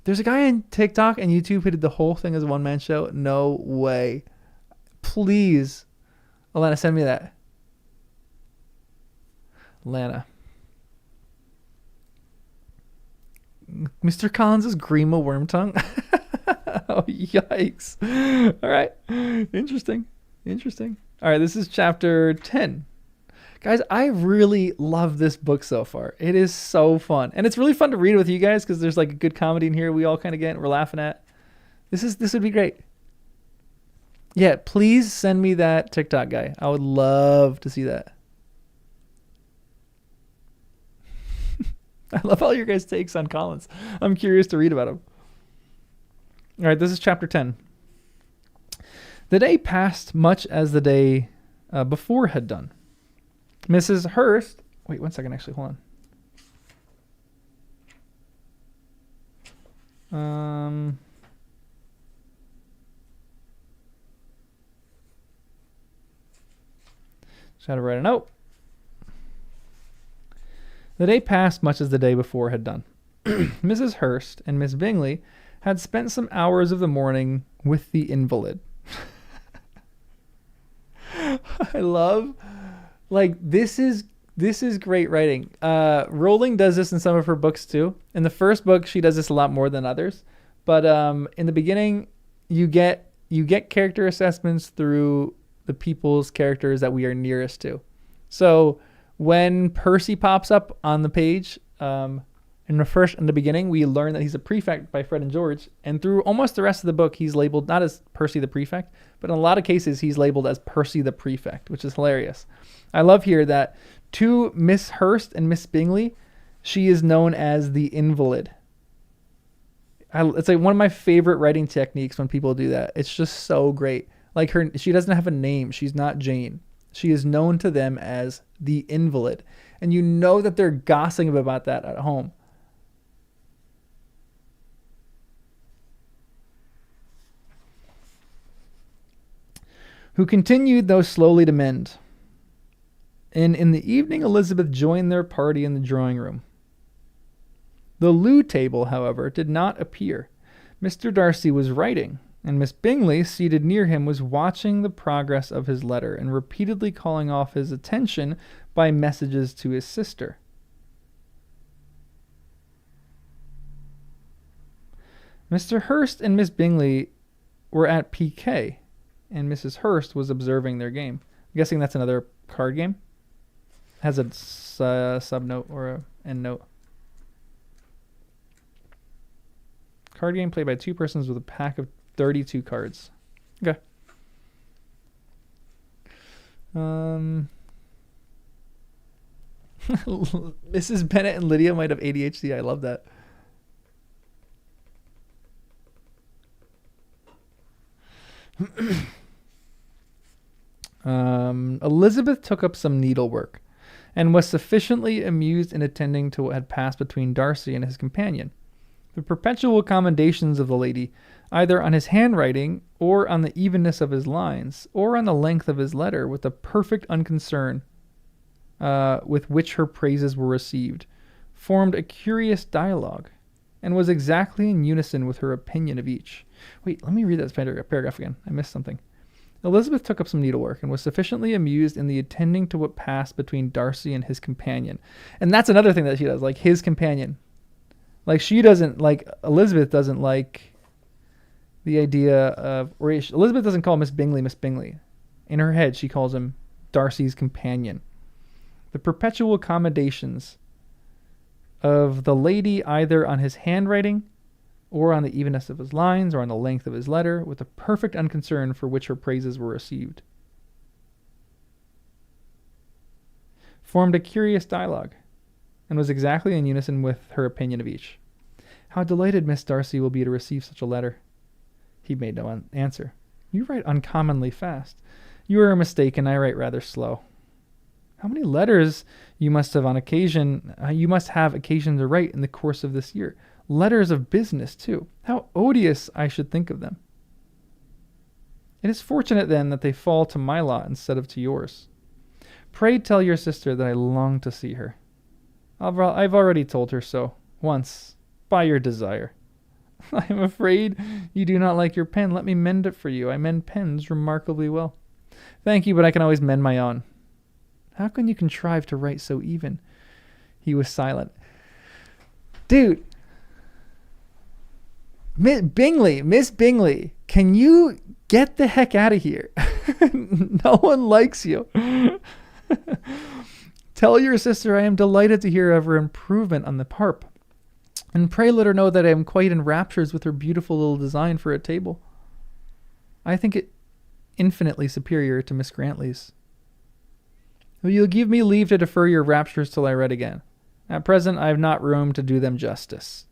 S2: There's a guy on TikTok and YouTube who did the whole thing as a one-man show. No way. Please, Alana, send me that. Alana. Mr. Collins is Grima Wormtongue. Oh, yikes. All right. Interesting. All right, this is chapter 10. Guys, I really love this book so far. It is so fun. And it's really fun to read with you guys because there's like a good comedy in here we all kind of get, we're laughing at. This would be great. Yeah, please send me that TikTok guy. I would love to see that. I love all your guys' takes on Collins. I'm curious to read about him. All right, this is chapter 10. The day passed much as the day before had done. Mrs. Hurst... Wait, 1 second, actually. Hold on. Just had to write a note. The day passed much as the day before had done. Mrs. Hurst and Miss Bingley had spent some hours of the morning with the invalid. I love... Like, this is great writing. Rowling does this in some of her books too. In the first book, she does this a lot more than others. But in the beginning, you get character assessments through the people's characters that we are nearest to. So when Percy pops up on the page, in the beginning, we learn that he's a prefect by Fred and George. And through almost the rest of the book, he's labeled not as Percy the prefect, but in a lot of cases, he's labeled as Percy the prefect, which is hilarious. I love here that to Miss Hurst and Miss Bingley, she is known as the invalid. It's like one of my favorite writing techniques when people do that. It's just so great. Like she doesn't have a name. She's not Jane. She is known to them as the invalid. And you know that they're gossiping about that at home. Who continued, though slowly, to mend. And in the evening, Elizabeth joined their party in the drawing room. The loo table, however, did not appear. Mr. Darcy was writing, and Miss Bingley, seated near him, was watching the progress of his letter and repeatedly calling off his attention by messages to his sister. Mr. Hurst and Miss Bingley were at piquet, and Mrs. Hurst was observing their game. I'm guessing that's another card game. It has a sub-note or a end note. Card game played by two persons with a pack of 32 cards. Okay. Mrs. Bennet and Lydia might have ADHD. I love that. Elizabeth took up some needlework and was sufficiently amused in attending to what had passed between Darcy and his companion. The perpetual commendations of the lady, either on his handwriting or on the evenness of his lines, or on the length of his letter, with the perfect unconcern with which her praises were received, formed a curious dialogue, and was exactly in unison with her opinion of each. Wait, let me read that paragraph again. I missed something. Elizabeth took up some needlework and was sufficiently amused in the attending to what passed between Darcy and his companion. And that's another thing that she does, like his companion. Like she doesn't, like Elizabeth doesn't like the idea of, or Elizabeth doesn't call Miss Bingley Miss Bingley. In her head, she calls him Darcy's companion. The perpetual commendations of the lady, either on his handwriting or on the evenness of his lines, or on the length of his letter, with a perfect unconcern for which her praises were received, formed a curious dialogue, and was exactly in unison with her opinion of each. How delighted Miss Darcy will be to receive such a letter. He made no answer. You write uncommonly fast. You are mistaken. I write rather slow. How many letters you must have occasion to write in the course of this year. Letters of business, too. How odious I should think of them. It is fortunate, then, that they fall to my lot instead of to yours. Pray tell your sister that I long to see her. I've already told her so, once, by your desire. I am afraid you do not like your pen. Let me mend it for you. I mend pens remarkably well. Thank you, but I can always mend my own. How can you contrive to write so even? He was silent. Dude. Miss Bingley, can you get the heck out of here? No one likes you. Tell your sister I am delighted to hear of her improvement on the harp. And pray let her know that I am quite in raptures with her beautiful little design for a table. I think it infinitely superior to Miss Grantley's. Will you give me leave to defer your raptures till I read again? At present, I have not room to do them justice.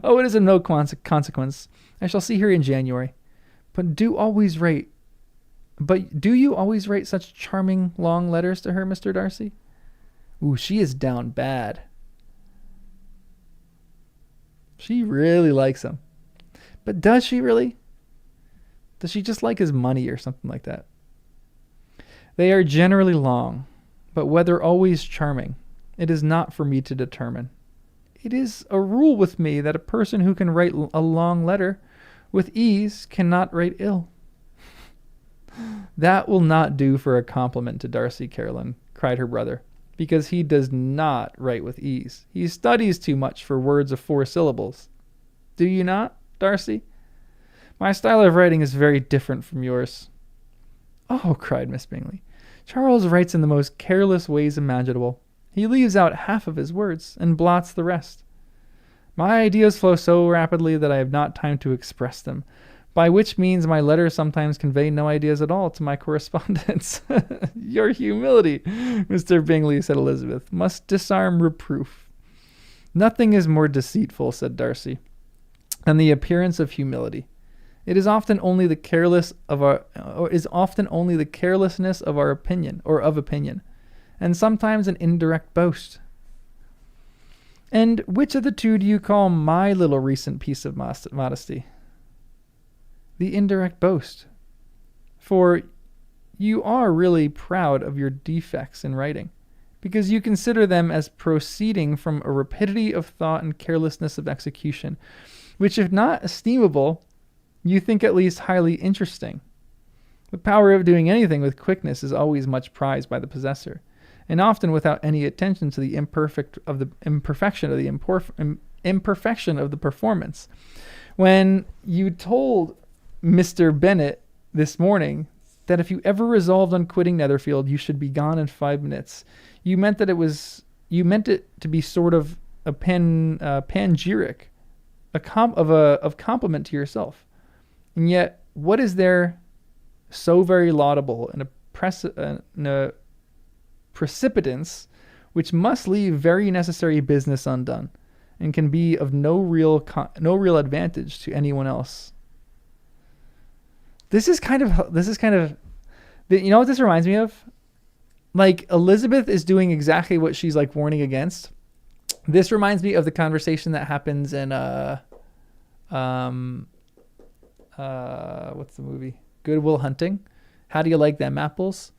S2: Oh, it is of no consequence. I shall see her in January. But do you always write such charming long letters to her, Mr. Darcy? Ooh, she is down bad. She really likes him. But does she really? Does she just like his money or something like that? They are generally long, but whether always charming, it is not for me to determine. It is a rule with me that a person who can write a long letter with ease cannot write ill. That will not do for a compliment to Darcy, Caroline, cried her brother, because he does not write with ease. He studies too much for words of 4 syllables. Do you not, Darcy? My style of writing is very different from yours. Oh, cried Miss Bingley. Charles writes in the most careless ways imaginable. He leaves out half of his words and blots the rest. My ideas flow so rapidly that I have not time to express them, by which means my letters sometimes convey no ideas at all to my correspondents. Your humility, Mr. Bingley, said Elizabeth, must disarm reproof. Nothing is more deceitful, said Darcy, than the appearance of humility. It is often only the carelessness of our opinion or of opinion, and sometimes an indirect boast. And which of the two do you call my little recent piece of modesty? The indirect boast. For you are really proud of your defects in writing, because you consider them as proceeding from a rapidity of thought and carelessness of execution, which, if not estimable, you think at least highly interesting. The power of doing anything with quickness is always much prized by the possessor, and often without any attention to the imperfection of the performance. When you told Mr. Bennet this morning that if you ever resolved on quitting Netherfield, you should be gone in 5 minutes, you meant it to be sort of a panegyric, of compliment to yourself. And yet, what is there so very laudable in a precipitance which must leave very necessary business undone, and can be of no real advantage to anyone else? This is kind of, you know what this reminds me of? Like, Elizabeth is doing exactly what she's like warning against. This reminds me of the conversation that happens in what's the movie? Good Will Hunting. How do you like them apples?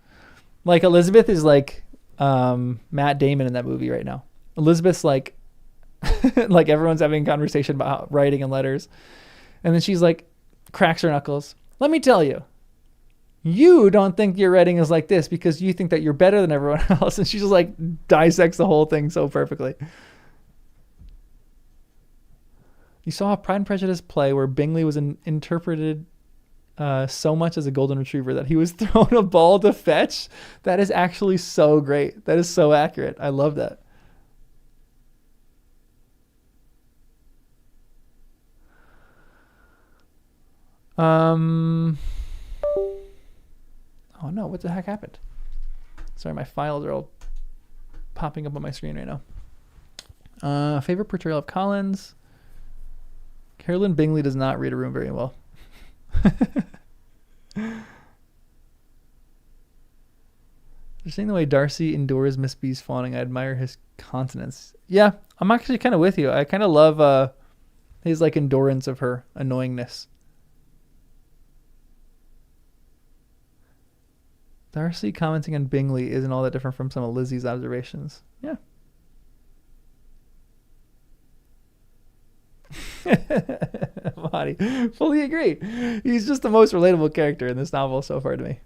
S2: Like, Elizabeth is like Matt Damon in that movie right now. Elizabeth's like like everyone's having a conversation about writing and letters, and then she's like, cracks her knuckles. Let me tell you, you don't think your writing is like this because you think that you're better than everyone else. And she just like dissects the whole thing so perfectly. You saw a Pride and Prejudice play where Bingley was interpreted so much as a golden retriever that he was thrown a ball to fetch. That is actually so great. That is so accurate. I love that. Oh no, what the heck happened? Sorry, my files are all popping up on my screen right now. Favorite portrayal of Collins. Carolyn Bingley does not read a room very well. Just seeing the way Darcy endures Miss B's fawning, I admire his continence. Yeah, I'm actually kind of with you. I kind of love his like endurance of her annoyingness. Darcy commenting on Bingley isn't all that different from some of Lizzie's observations. Yeah. Monty, fully agree. He's just the most relatable character in this novel so far to me.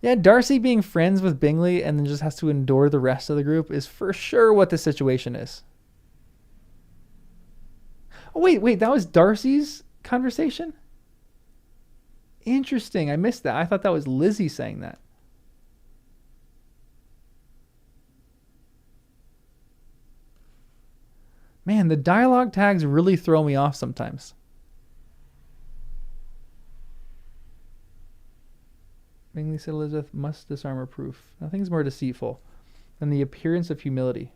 S2: Yeah, Darcy being friends with Bingley and then just has to endure the rest of the group is for sure what the situation is. Oh, wait, that was Darcy's conversation? Interesting. I missed that. I thought that was Lizzie saying that. Man, the dialogue tags really throw me off sometimes. Bingley said Elizabeth must disarm her proof. Nothing's more deceitful than the appearance of humility.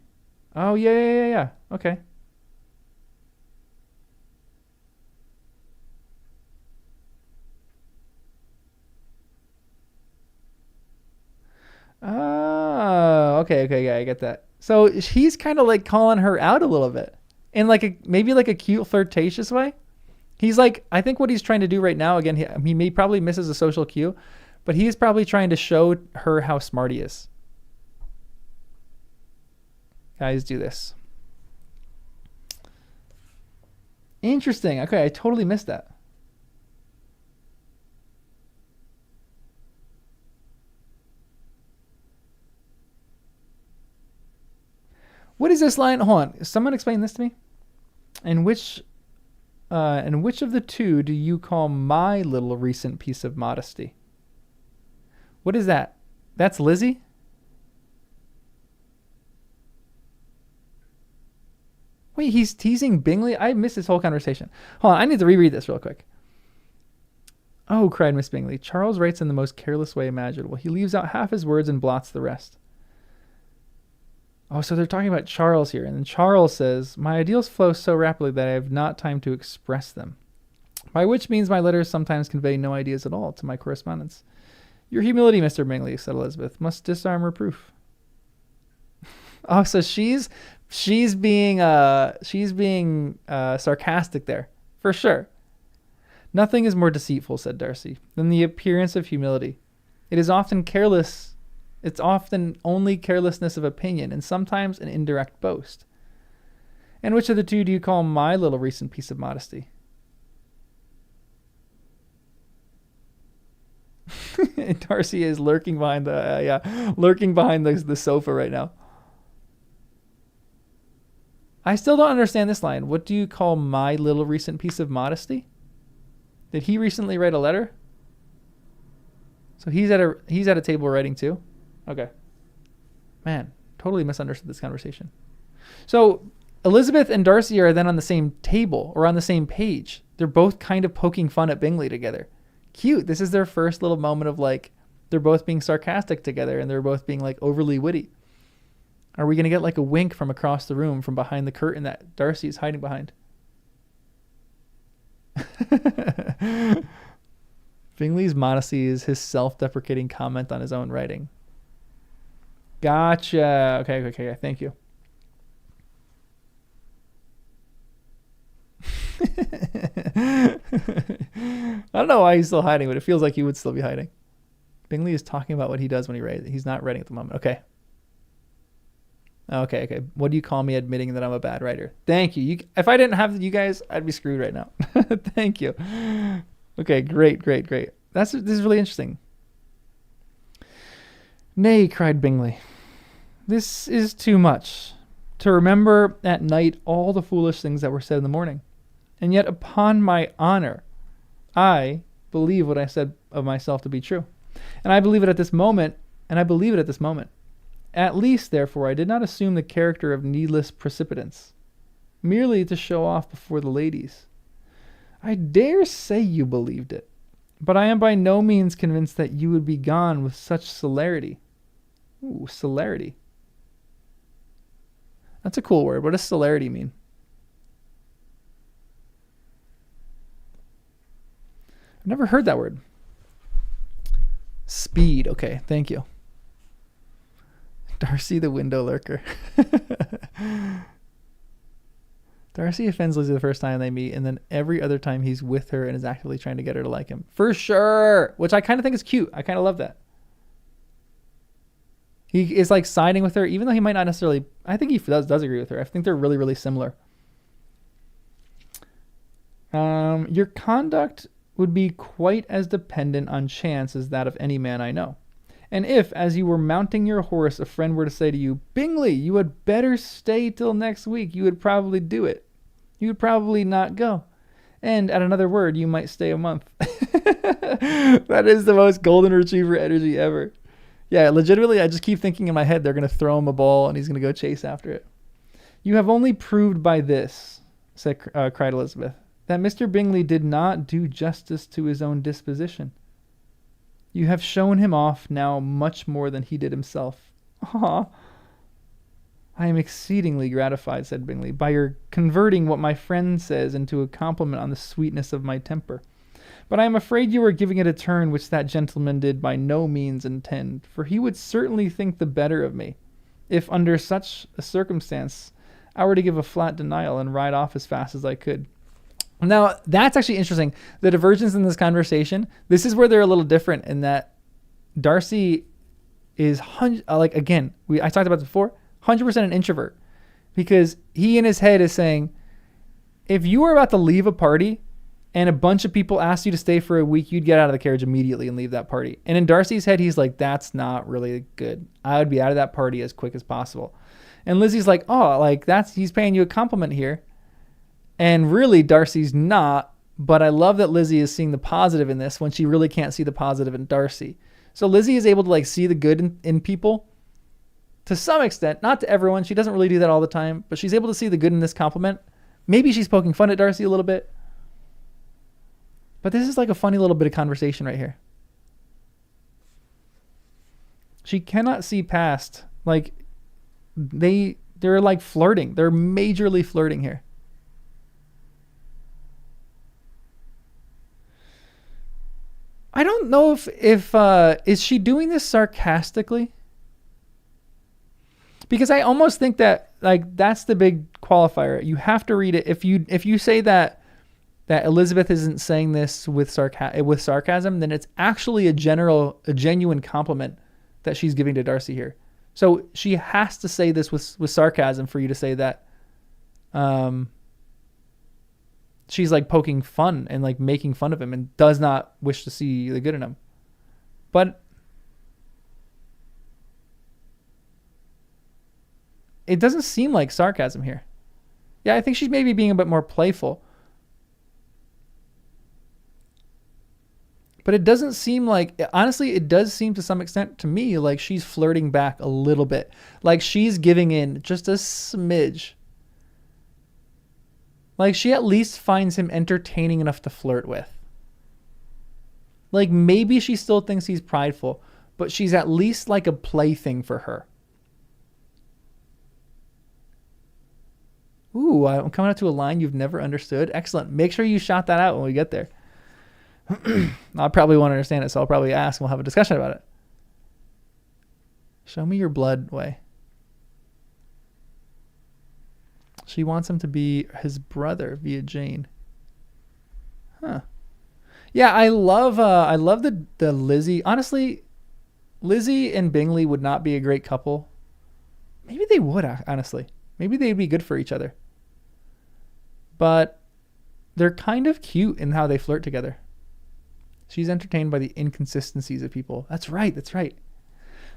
S2: Oh, yeah. Okay. Oh, okay, yeah, I get that. So he's kind of like calling her out a little bit in like maybe like a cute flirtatious way. He's like, I think what he's trying to do right now, again, he probably misses a social cue, but he's probably trying to show her how smart he is. Guys, do this. Interesting. Okay, I totally missed that. What is this line? Hold on. Someone explain this to me. And which of the two do you call my little recent piece of modesty? What is that? That's Lizzie? Wait, he's teasing Bingley? I missed this whole conversation. Hold on, I need to reread this real quick. Oh, cried Miss Bingley. Charles writes in the most careless way imaginable. He leaves out half his words and blots the rest. Oh, so they're talking about Charles here. And then Charles says, my ideals flow so rapidly that I have not time to express them. By which means my letters sometimes convey no ideas at all to my correspondents. Your humility, Mr. Bingley, said Elizabeth, must disarm reproof. Oh, so she's being sarcastic there, for sure. Nothing is more deceitful, said Darcy, than the appearance of humility. It is often careless. It's often only carelessness of opinion, and sometimes an indirect boast. And which of the two do you call my little recent piece of modesty? Darcy is lurking behind the sofa right now. I still don't understand this line. What do you call my little recent piece of modesty? Did he recently write a letter? So he's at a table writing too? Okay. Man, totally misunderstood this conversation. So Elizabeth and Darcy are then on the same table or on the same page. They're both kind of poking fun at Bingley together. Cute. This is their first little moment of like, they're both being sarcastic together and they're both being like overly witty. Are we going to get like a wink from across the room from behind the curtain that Darcy is hiding behind? Bingley's modesty is his self-deprecating comment on his own writing. Gotcha. Okay. Thank you. I don't know why he's still hiding, but it feels like he would still be hiding. Bingley is talking about what he does when he writes. He's not writing at the moment. Okay. What do you call me admitting that I'm a bad writer? Thank you. If I didn't have you guys, I'd be screwed right now. Thank you. Okay, great. This is really interesting. Nay, cried Bingley. This is too much. To remember at night all the foolish things that were said in the morning. And yet, upon my honor, I believe what I said of myself to be true. And I believe it at this moment. At least, therefore, I did not assume the character of needless precipitance, merely to show off before the ladies. I dare say you believed it, but I am by no means convinced that you would be gone with such celerity. Ooh, celerity. That's a cool word. What does celerity mean? I've never heard that word. Speed. Okay, thank you. Darcy the window lurker. Darcy offends Lizzie the first time they meet, and then every other time he's with her and is actively trying to get her to like him. For sure! Which I kind of think is cute. I kind of love that. He is like siding with her, even though he might not necessarily... I think he does agree with her. I think they're really, really similar. Your conduct would be quite as dependent on chance as that of any man I know. And if, as you were mounting your horse, a friend were to say to you, Bingley, you had better stay till next week, you would probably do it. You would probably not go. And at another word, you might stay a month. That is the most golden retriever energy ever. Yeah, legitimately, I just keep thinking in my head they're going to throw him a ball and he's going to go chase after it. You have only proved by this, cried Elizabeth, that Mr. Bingley did not do justice to his own disposition. You have shown him off now much more than he did himself. Ah, I am exceedingly gratified, said Bingley, by your converting what my friend says into a compliment on the sweetness of my temper. But I am afraid you are giving it a turn which that gentleman did by no means intend, for he would certainly think the better of me, if under such a circumstance I were to give a flat denial and ride off as fast as I could. Now, that's actually interesting. The divergence in this conversation, this is where they're a little different in that Darcy is, I talked about this before, 100% an introvert. Because he in his head is saying, if you were about to leave a party and a bunch of people asked you to stay for a week, you'd get out of the carriage immediately and leave that party. And in Darcy's head, he's like, that's not really good. I would be out of that party as quick as possible. And Lizzie's like, he's paying you a compliment here. And really, Darcy's not, but I love that Lizzie is seeing the positive in this when she really can't see the positive in Darcy. So Lizzie is able to see the good in people to some extent, not to everyone. She doesn't really do that all the time, but she's able to see the good in this compliment. Maybe she's poking fun at Darcy a little bit. But this is like a funny little bit of conversation right here. She cannot see past, they're like flirting. They're majorly flirting here. I don't know if is she doing this sarcastically? Because I almost think that like that's the big qualifier. You have to read it. If you say that Elizabeth isn't saying this with sarcasm, then it's actually a genuine compliment that she's giving to Darcy here. So she has to say this with sarcasm for you to say that she's like poking fun and like making fun of him and does not wish to see the good in him. But it doesn't seem like sarcasm here. Yeah, I think she's maybe being a bit more playful. But it doesn't seem like, honestly, it does seem to some extent to me like she's flirting back a little bit. Like she's giving in just a smidge. Like she at least finds him entertaining enough to flirt with. Like maybe she still thinks he's prideful, but she's at least like a plaything for her. Ooh, I'm coming up to a line you've never understood. Excellent. Make sure you shout that out when we get there. I probably won't understand it, so I'll probably ask and we'll have a discussion about it. Show me your blood way. She wants him to be his brother via Jane. Huh. Yeah, I love the Lizzie. Honestly, Lizzie and Bingley would not be a great couple. Maybe they would, honestly. Maybe they'd be good for each other. But they're kind of cute in how they flirt together. She's entertained by the inconsistencies of people. That's right.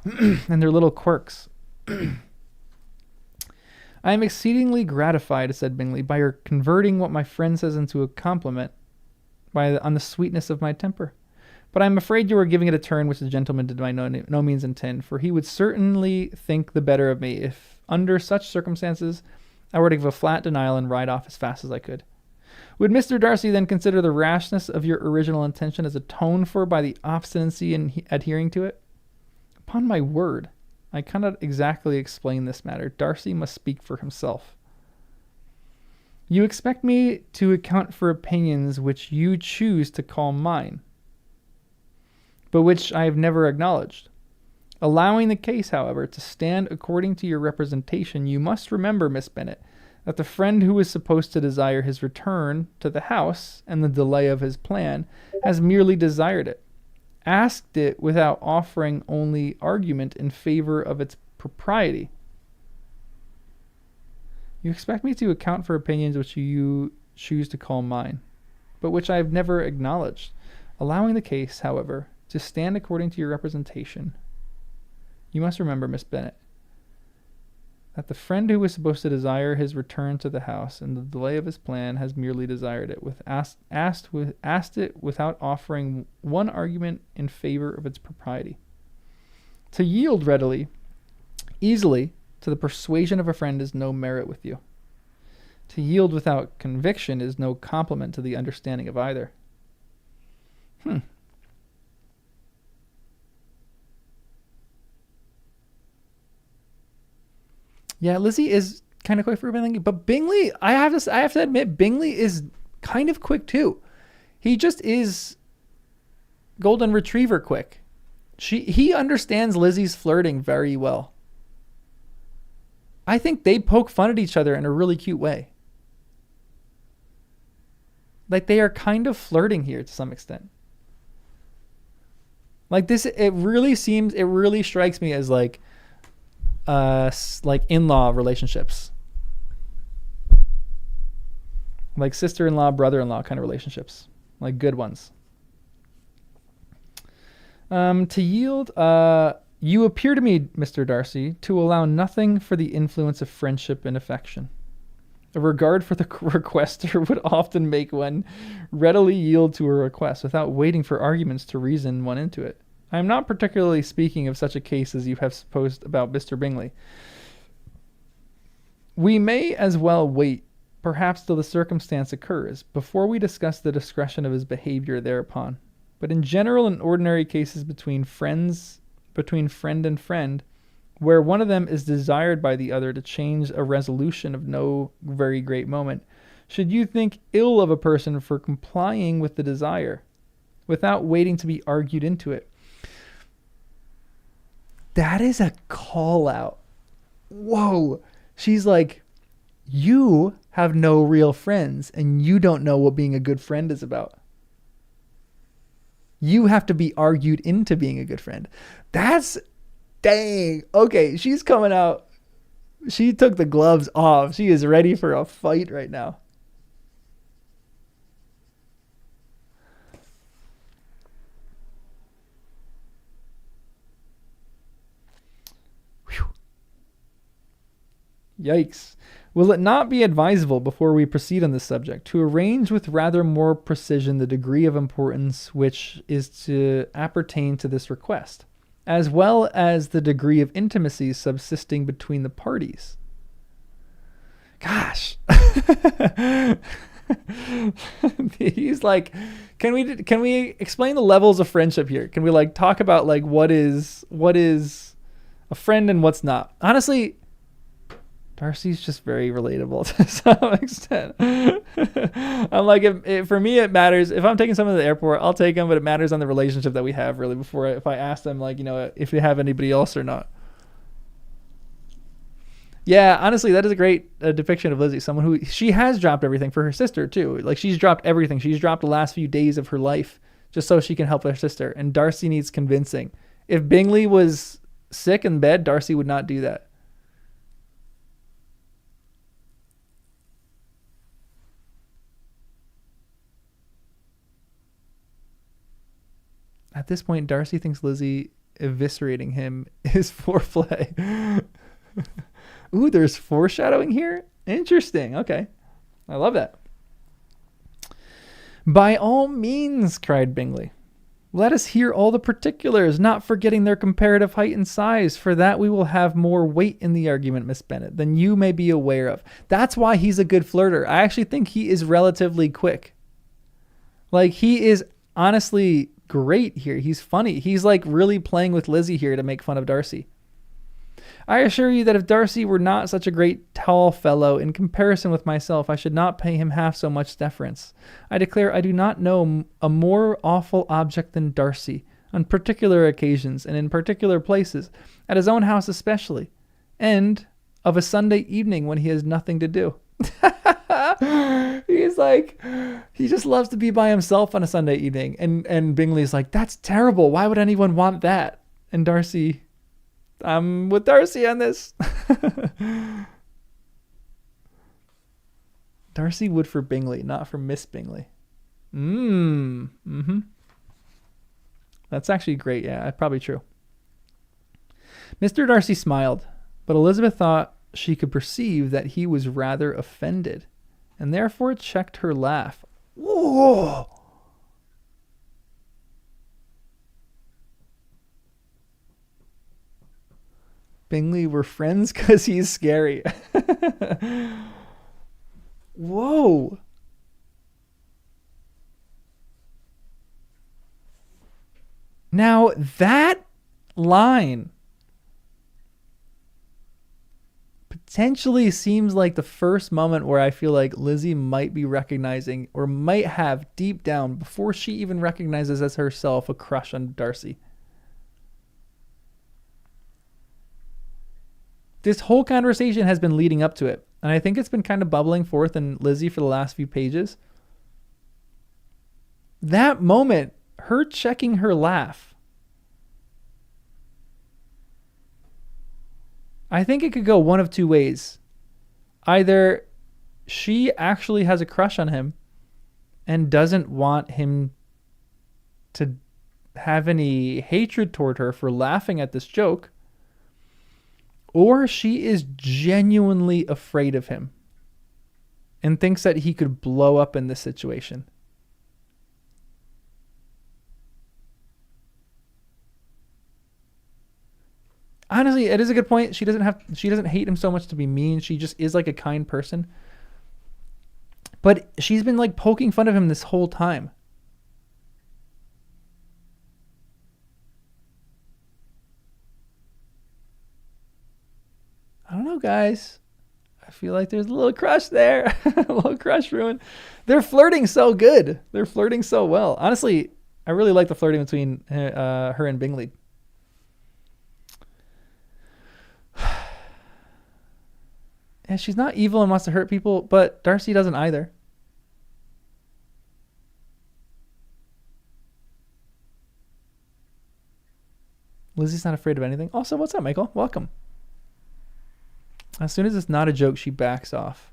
S2: And their little quirks. I am exceedingly gratified, said Bingley, by your converting what my friend says into a compliment on the sweetness of my temper. But I am afraid you are giving it a turn which the gentleman did by no means intend, for he would certainly think the better of me if, under such circumstances, I were to give a flat denial and ride off as fast as I could. Would Mr. Darcy then consider the rashness of your original intention as atoned for by the obstinacy in adhering to it? Upon my word, I cannot exactly explain this matter. Darcy must speak for himself. You expect me to account for opinions which you choose to call mine, but which I have never acknowledged. Allowing the case, however, to stand according to your representation, you must remember, Miss Bennet, that the friend who is supposed to desire his return to the house and the delay of his plan has merely desired it, asked it without offering only argument in favor of its propriety. You expect me to account for opinions which you choose to call mine, but which I have never acknowledged. Allowing the case, however, to stand according to your representation, you must remember, Miss Bennet, that the friend who was supposed to desire his return to the house and the delay of his plan has merely desired it, asked it without offering one argument in favor of its propriety. To yield easily, to the persuasion of a friend is no merit with you. To yield without conviction is no compliment to the understanding of either. Yeah, Lizzie is kind of quick for Bingley, but Bingley, I have to admit, Bingley is kind of quick too. He just is golden retriever quick. He understands Lizzie's flirting very well. I think they poke fun at each other in a really cute way. Like they are kind of flirting here to some extent. Like this, it really strikes me as like in-law relationships, like sister-in-law, brother-in-law kind of relationships, like good ones. To yield, you appear to me, Mr. Darcy, to allow nothing for the influence of friendship and affection. A regard for the requester would often make one readily yield to a request without waiting for arguments to reason one into it. I am not particularly speaking of such a case as you have supposed about Mr. Bingley. We may as well wait, perhaps till the circumstance occurs, before we discuss the discretion of his behavior thereupon. But in general and ordinary cases between friend and friend, where one of them is desired by the other to change a resolution of no very great moment, should you think ill of a person for complying with the desire without waiting to be argued into it? That is a call out. Whoa. She's like, you have no real friends and you don't know what being a good friend is about. You have to be argued into being a good friend. That's dang. Okay, she's coming out. She took the gloves off. She is ready for a fight right now. Whew. Yikes. Will it not be advisable, before we proceed on this subject, to arrange with rather more precision the degree of importance which is to appertain to this request, as well as the degree of intimacy subsisting between the parties? Gosh. He's like, can we explain the levels of friendship here? Can we like talk about like what is a friend and what's not? Honestly, Darcy's just very relatable to some extent. I'm like, if for me it matters. If I'm taking someone to the airport, I'll take them, but it matters on the relationship that we have really before if I ask them like, if you have anybody else or not. Yeah, honestly, that is a great depiction of Lizzie. Someone who, she has dropped everything for her sister too. Like she's dropped everything. She's dropped the last few days of her life just so she can help her sister. And Darcy needs convincing. If Bingley was sick in bed, Darcy would not do that. At this point, Darcy thinks Lizzie eviscerating him is foreplay. Ooh, there's foreshadowing here? Interesting. Okay. I love that. By all means, cried Bingley. Let us hear all the particulars, not forgetting their comparative height and size, for that we will have more weight in the argument, Miss Bennet, than you may be aware of. That's why he's a good flirter. I actually think he is relatively quick. Like, he is honestly great here. He's funny. He's like really playing with Lizzie here to make fun of Darcy. I assure you that if Darcy were not such a great tall fellow, in comparison with myself, I should not pay him half so much deference. I declare I do not know a more awful object than Darcy, on particular occasions and in particular places, at his own house especially, and of a Sunday evening when he has nothing to do. He's like, he just loves to be by himself on a Sunday evening. And Bingley's like, that's terrible. Why would anyone want that? And Darcy, I'm with Darcy on this. Darcy would for Bingley, not for Miss Bingley. Mm-hmm. That's actually great. Yeah, probably true. Mr. Darcy smiled, but Elizabeth thought she could perceive that he was rather offended, and therefore checked her laugh. Whoa! Bingley, we're friends because he's scary. Whoa. Now that line potentially seems like the first moment where I feel like Lizzie might be recognizing, or might have deep down, before she even recognizes as herself, a crush on Darcy. This whole conversation has been leading up to it, and I think it's been kind of bubbling forth in Lizzie for the last few pages. That moment, her checking her laugh, I think it could go one of two ways. Either she actually has a crush on him and doesn't want him to have any hatred toward her for laughing at this joke, or she is genuinely afraid of him and thinks that he could blow up in this situation. Honestly, it is a good point. She doesn't hate him so much to be mean. She just is like a kind person. But she's been like poking fun of him this whole time. know, guys. I feel like there's a little crush there. A little crush brewing. They're flirting so good. They're flirting so well. Honestly, I really like the flirting between her and Bingley. Yeah, she's not evil and wants to hurt people, but Darcy doesn't either. Lizzie's not afraid of anything. Also, what's up, Michael? Welcome. As soon as it's not a joke, she backs off.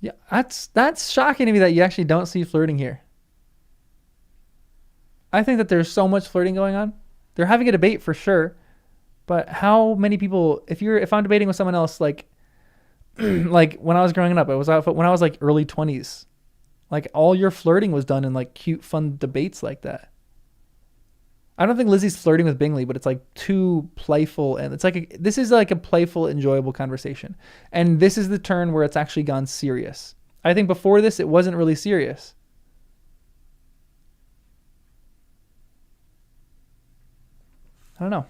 S2: Yeah, that's shocking to me that you actually don't see flirting here. I think that there's so much flirting going on. They're having a debate for sure, but how many people? If I'm debating with someone else, like like when I was growing up, when I was like early 20s, like all your flirting was done in like cute, fun debates like that. I don't think Lizzie's flirting with Bingley, but it's like too playful, and it's like this is like a playful, enjoyable conversation, and this is the turn where it's actually gone serious. I think before this, it wasn't really serious. I don't know.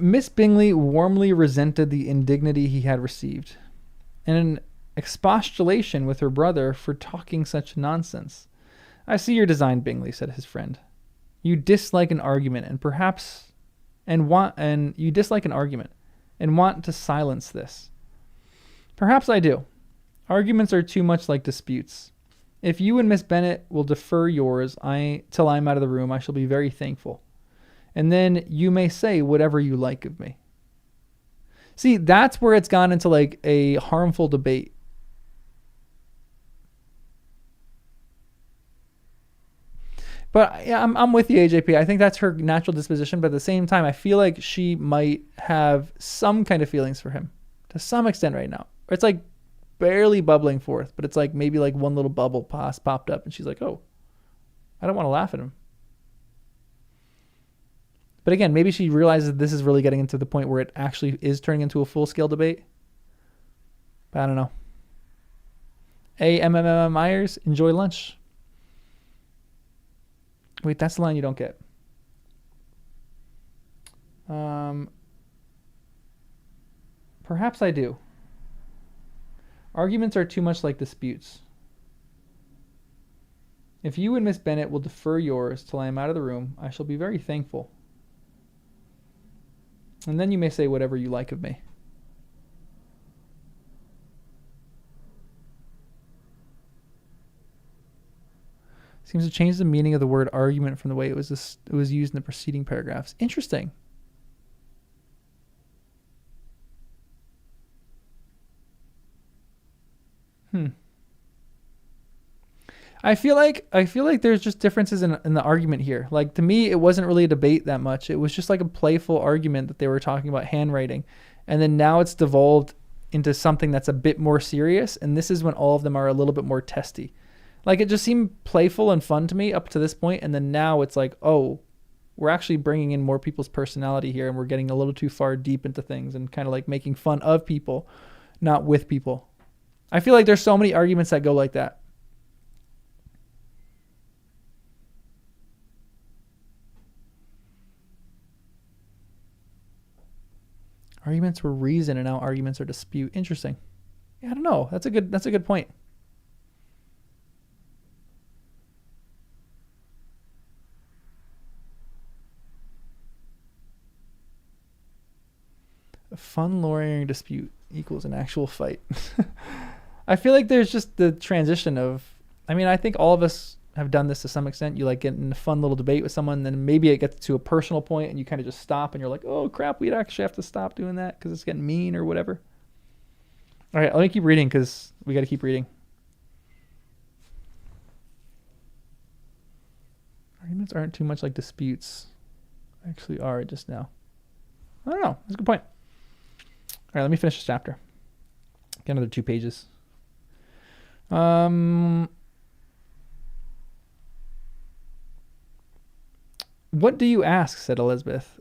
S2: Miss Bingley warmly resented the indignity he had received, and an expostulation with her brother for talking such nonsense. I see your design, Bingley, said his friend. You dislike an argument and you dislike an argument and want to silence this. Perhaps I do. Arguments are too much like disputes. If you and Miss Bennet will defer yours till I'm out of the room, I shall be very thankful. And then you may say whatever you like of me. See, that's where it's gone into like a harmful debate. But yeah, I'm with you, AJP. I think that's her natural disposition. But at the same time, I feel like she might have some kind of feelings for him to some extent right now. It's like barely bubbling forth, but it's like maybe like one little bubble popped up and she's like, oh, I don't want to laugh at him. But again, maybe she realizes this is really getting into the point where it actually is turning into a full-scale debate. But I don't know. A.M.M. Myers, enjoy lunch. Wait, that's the line you don't get. Perhaps I do. Arguments are too much like disputes. If you and Miss Bennet will defer yours till I am out of the room, I shall be very thankful. And then you may say whatever you like of me. Seems to change the meaning of the word argument from the way it was used in the preceding paragraphs. Interesting. I feel like there's just differences in the argument here. Like, to me, it wasn't really a debate that much. It was just like a playful argument that they were talking about handwriting. And then now it's devolved into something that's a bit more serious. And this is when all of them are a little bit more testy. Like, it just seemed playful and fun to me up to this point. And then now it's like, oh, we're actually bringing in more people's personality here. And we're getting a little too far deep into things and kind of like making fun of people, not with people. I feel like there's so many arguments that go like that. Arguments were reason, and now arguments are dispute. Interesting. Yeah, I don't know. That's a good point. A fun lawyering dispute equals an actual fight. I feel like there's just the transition of, I mean, I think all of us have done this to some extent. You like get in a fun little debate with someone, then maybe it gets to a personal point and you kind of just stop and you're like, oh crap, we'd actually have to stop doing that because it's getting mean or whatever. All right, let me keep reading because we got to keep reading. Arguments aren't too much like disputes. Actually are just now. I don't know. That's a good point. All right, let me finish this chapter. Get another 2 pages. What do you ask, said Elizabeth.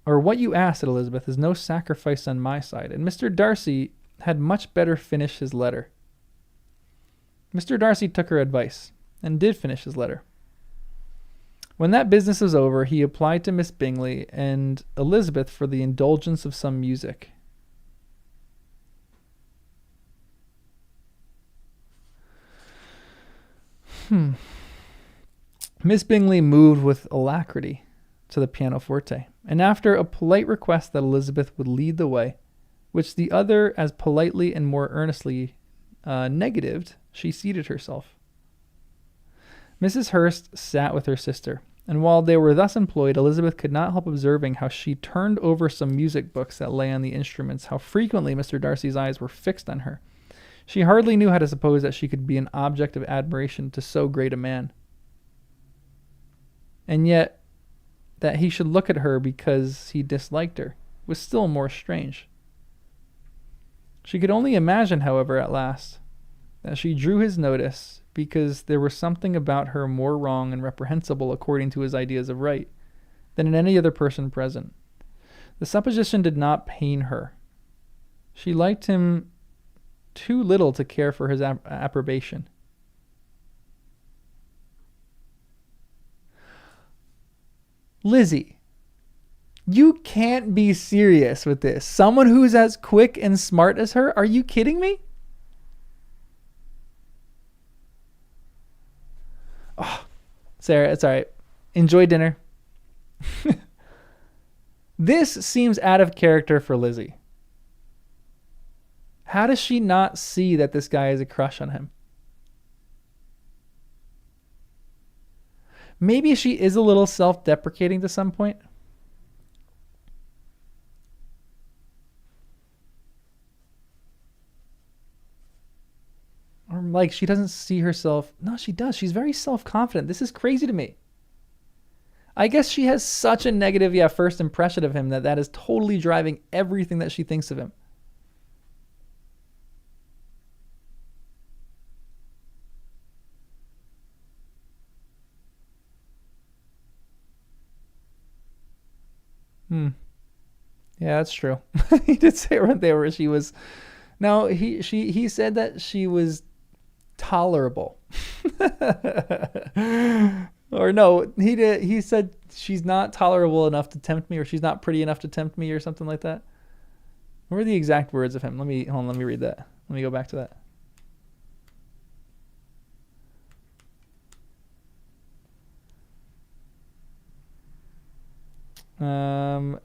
S2: Or what you ask, said Elizabeth, is no sacrifice on my side. And Mr. Darcy, had much better finish his letter. Mr. Darcy took her advice and did finish his letter. When that business was over, he applied to Miss Bingley and Elizabeth for the indulgence of some music. Miss Bingley moved with alacrity to the pianoforte, and after a polite request that Elizabeth would lead the way, which the other as politely and more earnestly negatived, she seated herself. Mrs. Hurst sat with her sister, and while they were thus employed, Elizabeth could not help observing how she turned over some music books that lay on the instruments, how frequently Mr. Darcy's eyes were fixed on her. She hardly knew how to suppose that she could be an object of admiration to so great a man. And yet, that he should look at her because he disliked her was still more strange. She could only imagine, however, at last, that she drew his notice because there was something about her more wrong and reprehensible according to his ideas of right than in any other person present. The supposition did not pain her. She liked him too little to care for his approbation. Lizzie, you can't be serious with this. Someone who's as quick and smart as her? Are you kidding me? Oh, Sarah, it's all right. Enjoy dinner. This seems out of character for Lizzie. How does she not see that this guy has a crush on him? Maybe she is a little self-deprecating to some point. Or like she doesn't see herself. No, she does. She's very self-confident. This is crazy to me. I guess she has such a negative, first impression of him that is totally driving everything that she thinks of him. Yeah, that's true. He did say right there where she was. No, he said that she was tolerable. Or no, he did. He said she's not tolerable enough to tempt me, or she's not pretty enough to tempt me, or something like that. What were the exact words of him? Let me read that. Let me go back to that.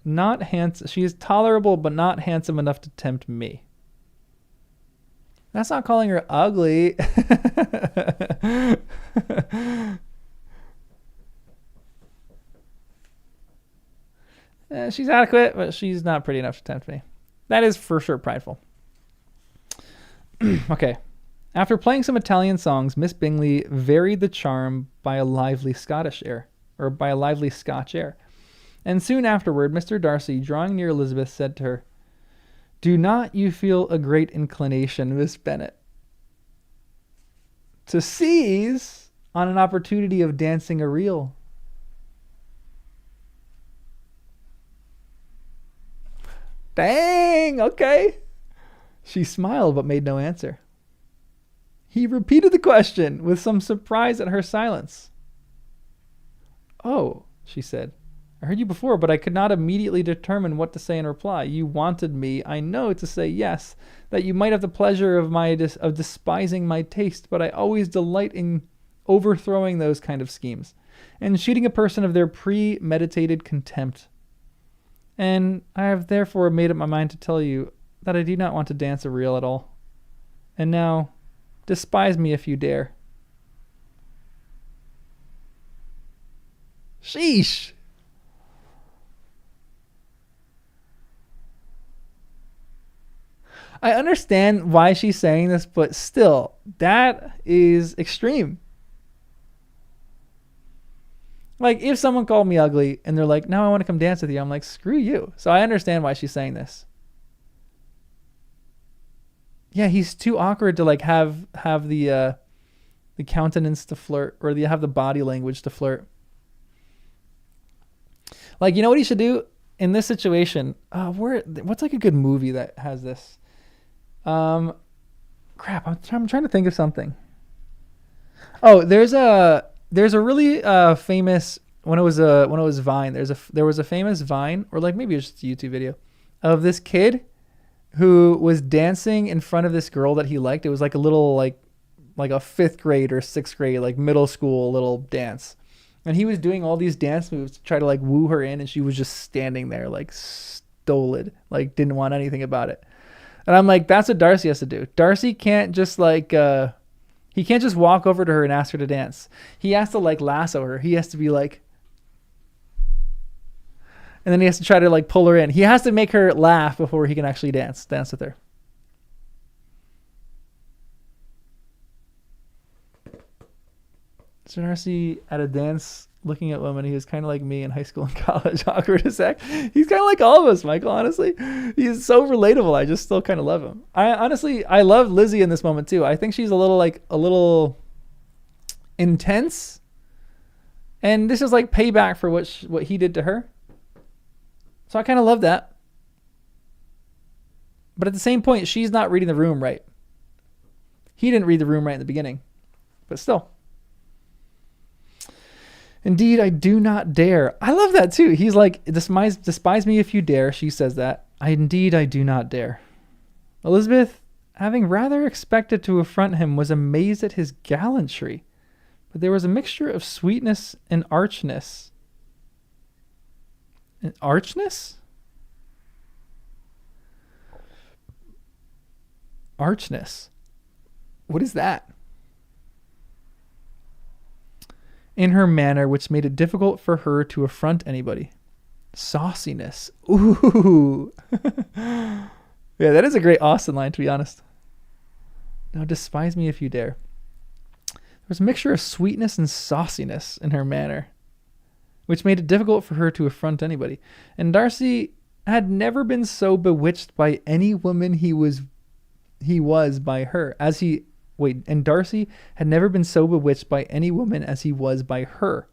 S2: Not handsome. She is tolerable, but not handsome enough to tempt me. That's not calling her ugly. She's adequate, but she's not pretty enough to tempt me. That is for sure prideful. Okay. After playing some Italian songs, Miss Bingley varied the charm by a lively Scotch air. And soon afterward, Mr. Darcy, drawing near Elizabeth, said to her, "Do not you feel a great inclination, Miss Bennet, to seize on an opportunity of dancing a reel?" Dang, okay. She smiled but made no answer. He repeated the question with some surprise at her silence. "Oh," she said, "I heard you before, but I could not immediately determine what to say in reply. You wanted me, I know, to say yes, that you might have the pleasure of despising my taste, but I always delight in overthrowing those kind of schemes, and cheating a person of their premeditated contempt. And I have therefore made up my mind to tell you that I do not want to dance a reel at all. And now, despise me if you dare." Sheesh. I understand why she's saying this, but still, that is extreme. Like, if someone called me ugly and they're like, "No, I want to come dance with you," I'm like, screw you. So I understand why she's saying this. Yeah, he's too awkward to like have the countenance to flirt, or have the body language to flirt. Like, you know what he should do in this situation? What's like a good movie that has this? Um, crap. I'm trying to think of something. Oh, there's a really famous when it was Vine. There was a famous Vine, or like maybe it was just a YouTube video of this kid who was dancing in front of this girl that he liked. It was like a little like a fifth grade or sixth grade, like middle school little dance. And he was doing all these dance moves to try to like woo her in, and she was just standing there like stolid, like didn't want anything about it. And I'm like, that's what Darcy has to do. Darcy can't just like he can't just walk over to her and ask her to dance. He has to like lasso her. He has to be like, and then he has to try to like pull her in. He has to make her laugh before he can actually dance with her. So Darcy at a dance looking at women. He was kind of like me in high school and college. Awkward as heck. He's kind of like all of us, Michael, honestly. He's so relatable. I just still kind of love him. I love Lizzie in this moment too. I think she's a little intense. And this is like payback for what he did to her. So I kind of love that. But at the same point, she's not reading the room right. He didn't read the room right in the beginning. But still. Indeed, I do not dare. I love that too. He's like, despise me if you dare. She says that. I do not dare. Elizabeth, having rather expected to affront him, was amazed at his gallantry. But there was a mixture of sweetness and archness. Archness? Archness. What is that? In her manner, which made it difficult for her to affront anybody. Sauciness. Ooh. Yeah, that is a great Austen line, to be honest. Now despise me if you dare. There was a mixture of sweetness and sauciness in her manner, which made it difficult for her to affront anybody. And Darcy had never been so bewitched by any woman he was by her, and Darcy had never been so bewitched by any woman as he was by her.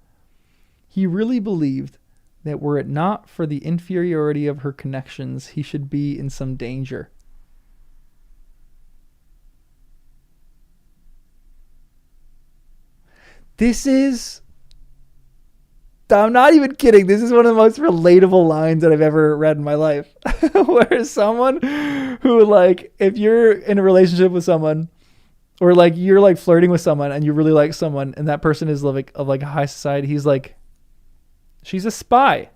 S2: He really believed that were it not for the inferiority of her connections, he should be in some danger. I'm not even kidding. This is one of the most relatable lines that I've ever read in my life. Where someone who, like, if you're in a relationship with someone, or like you're like flirting with someone and you really like someone, and that person is like of like a high society, he's like, she's a spy.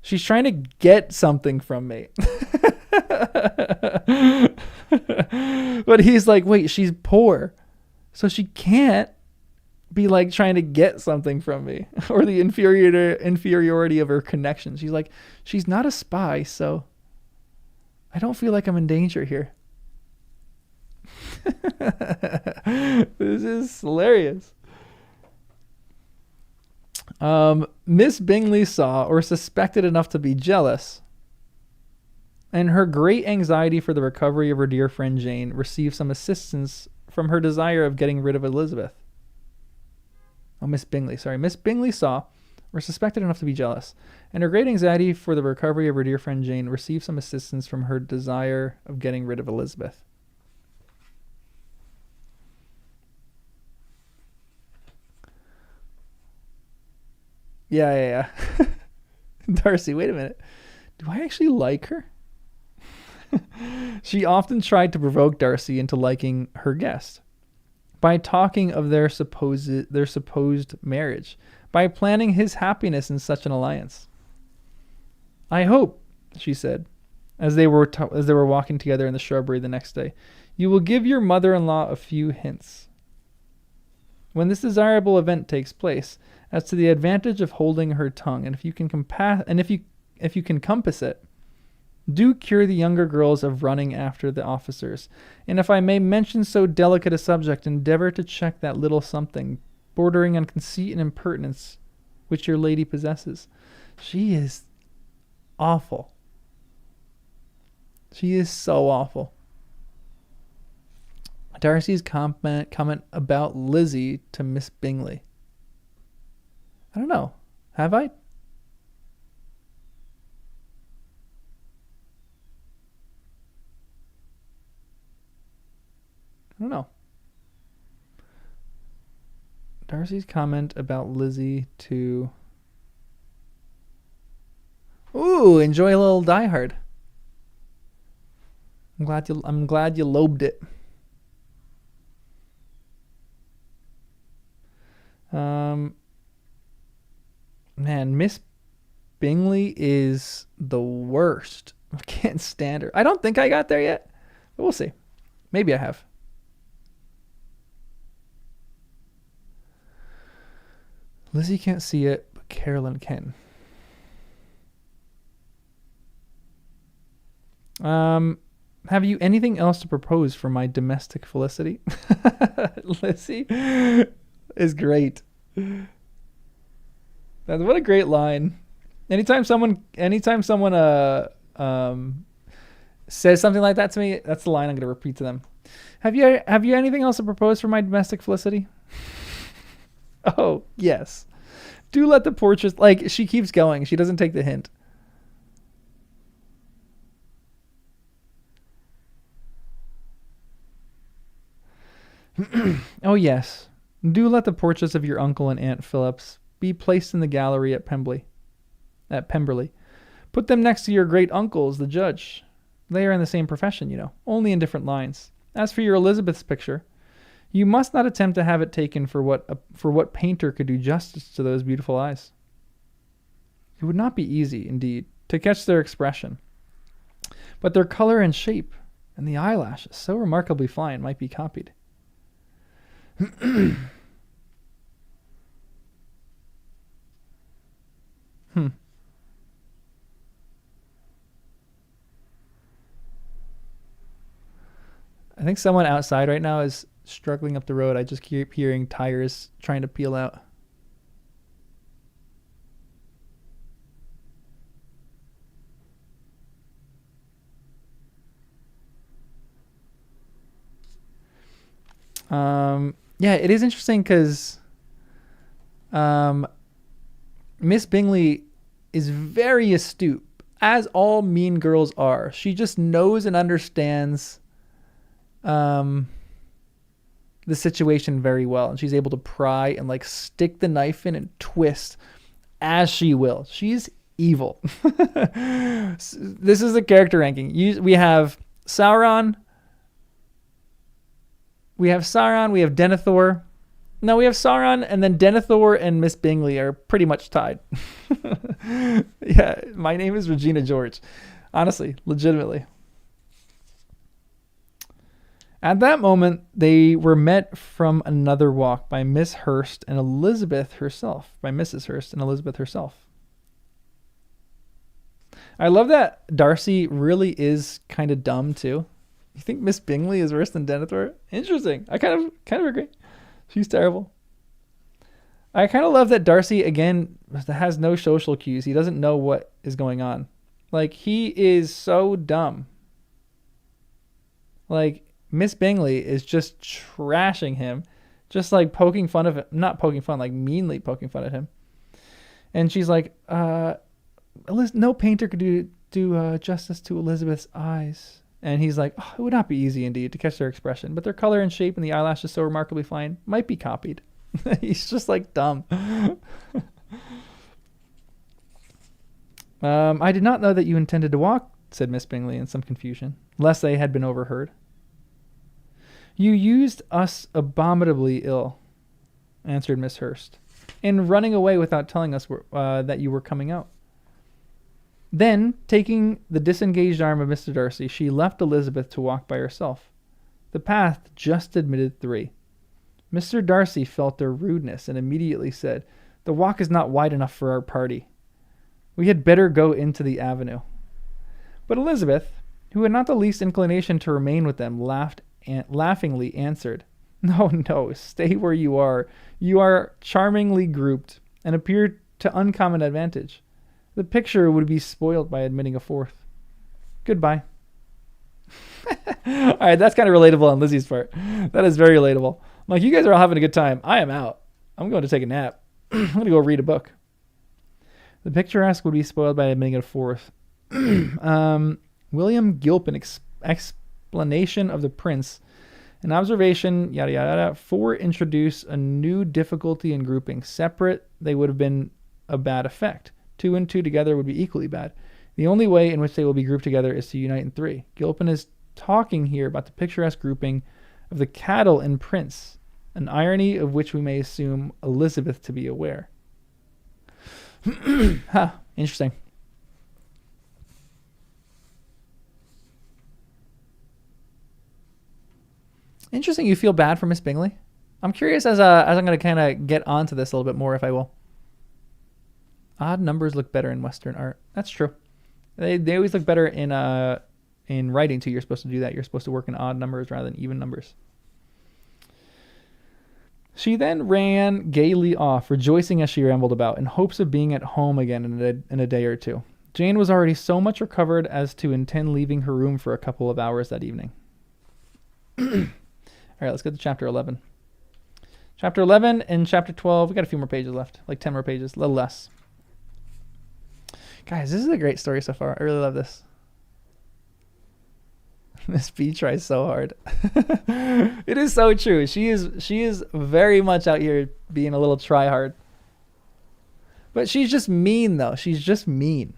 S2: She's trying to get something from me. But he's like, wait, she's poor, so she can't be like trying to get something from me, or the inferiority of her connections. She's like, she's not a spy, so I don't feel like I'm in danger here. This is hilarious. Miss Bingley saw or suspected enough to be jealous, and her great anxiety for the recovery of her dear friend Jane received some assistance from her desire of getting rid of Elizabeth. Miss Bingley saw or suspected enough to be jealous, and her great anxiety for the recovery of her dear friend Jane received some assistance from her desire of getting rid of Elizabeth. Yeah. Darcy, wait a minute. Do I actually like her? She often tried to provoke Darcy into liking her guest by talking of their supposed marriage, by planning his happiness in such an alliance. I hope, she said, as they were walking together in the shrubbery the next day, you will give your mother-in-law a few hints, when this desirable event takes place, as to the advantage of holding her tongue, and if you can compass it, do cure the younger girls of running after the officers. And if I may mention so delicate a subject, endeavor to check that little something, bordering on conceit and impertinence, which your lady possesses. She is awful. She is so awful. Darcy's comment about Lizzie to Miss Bingley. I don't know. Have I? don't know. Darcy's comment about Lizzie to... Ooh, enjoy a little Die Hard. I'm glad you lobed it. Man, Miss Bingley is the worst. I can't stand her. I don't think I got there yet, but we'll see. Maybe I have. Lizzie can't see it, but Carolyn can. Have you anything else to propose for my domestic felicity? Lizzie is great. What a great line. Anytime someone says something like that to me, that's the line I'm going to repeat to them. Have you anything else to propose for my domestic felicity? Oh, yes. Do let the portraits... Like, she keeps going. She doesn't take the hint. Oh, yes. Do let the portraits of your uncle and Aunt Phillips be placed in the gallery at Pemberley. Put them next to your great uncles, the judge. They are in the same profession, you know, only in different lines. As for your Elizabeth's picture, you must not attempt to have it taken for what painter could do justice to those beautiful eyes. It would not be easy, indeed, to catch their expression. But their color and shape, and the eyelashes, so remarkably fine, might be copied. I think someone outside right now is struggling up the road. I just keep hearing tires trying to peel out. Yeah, it is interesting because Miss Bingley is very astute, as all mean girls are. She just knows and understands the situation very well, and she's able to pry and like stick the knife in and twist as she will. She's evil. This is the character ranking. We have Sauron. We have Denethor. No, we have Sauron, and then Denethor and Miss Bingley are pretty much tied. Yeah, my name is Regina George. Honestly, legitimately. At that moment, they were met from another walk by Mrs. Hurst and Elizabeth herself. I love that Darcy really is kind of dumb too. You think Miss Bingley is worse than Denethor? Interesting. I kind of agree. She's terrible. I kind of love that Darcy, again, has no social cues. He doesn't know what is going on. Like, he is so dumb. Like, Miss Bingley is just trashing him. Just like poking fun of him. Not poking fun, like meanly poking fun at him. And she's like, no painter could do justice to Elizabeth's eyes. And he's like, oh, it would not be easy indeed to catch their expression, but their color and shape and the eyelashes so remarkably fine might be copied. He's just like dumb. I did not know that you intended to walk, said Miss Bingley in some confusion, lest they had been overheard. You used us abominably ill, answered Miss Hurst, in running away without telling us that you were coming out. Then, taking the disengaged arm of Mr. Darcy, she left Elizabeth to walk by herself. The path just admitted 3. Mr. Darcy felt their rudeness and immediately said, "The walk is not wide enough for our party. We had better go into the avenue." But Elizabeth, who had not the least inclination to remain with them, laughingly answered, No, stay where you are. You are charmingly grouped and appear to uncommon advantage. The picture would be spoiled by admitting a 4th. Goodbye. All right, that's kind of relatable on Lizzie's part. That is very relatable. I'm like, you guys are all having a good time. I am out. I'm going to take a nap. I'm going to go read a book. The picturesque would be spoiled by admitting a 4th. William Gilpin explanation of the prince An observation, yada, yada, yada. 4, introduce a new difficulty in grouping. Separate, they would have been a bad effect. 2 and 2 together would be equally bad. The only way in which they will be grouped together is to unite in 3. Gilpin is talking here about the picturesque grouping of the cattle and prince, an irony of which we may assume Elizabeth to be aware. Interesting. Interesting you feel bad for Miss Bingley. I'm curious as I'm going to kind of get onto this a little bit more, if I will. Odd numbers look better in Western art. That's true. They always look better in writing too. You're supposed to do that. You're supposed to work in odd numbers rather than even numbers. She then ran gaily off, rejoicing as she rambled about, in hopes of being at home again in a day or two. Jane was already so much recovered as to intend leaving her room for a couple of hours that evening. All right, let's get to chapter 11. Chapter 11 and chapter 12, we got a few more pages left, like 10 more pages, a little less. Guys, this is a great story so far. I really love this. Miss B tries so hard. It is so true. She is very much out here being a little try hard. But she's just mean though. She's just mean.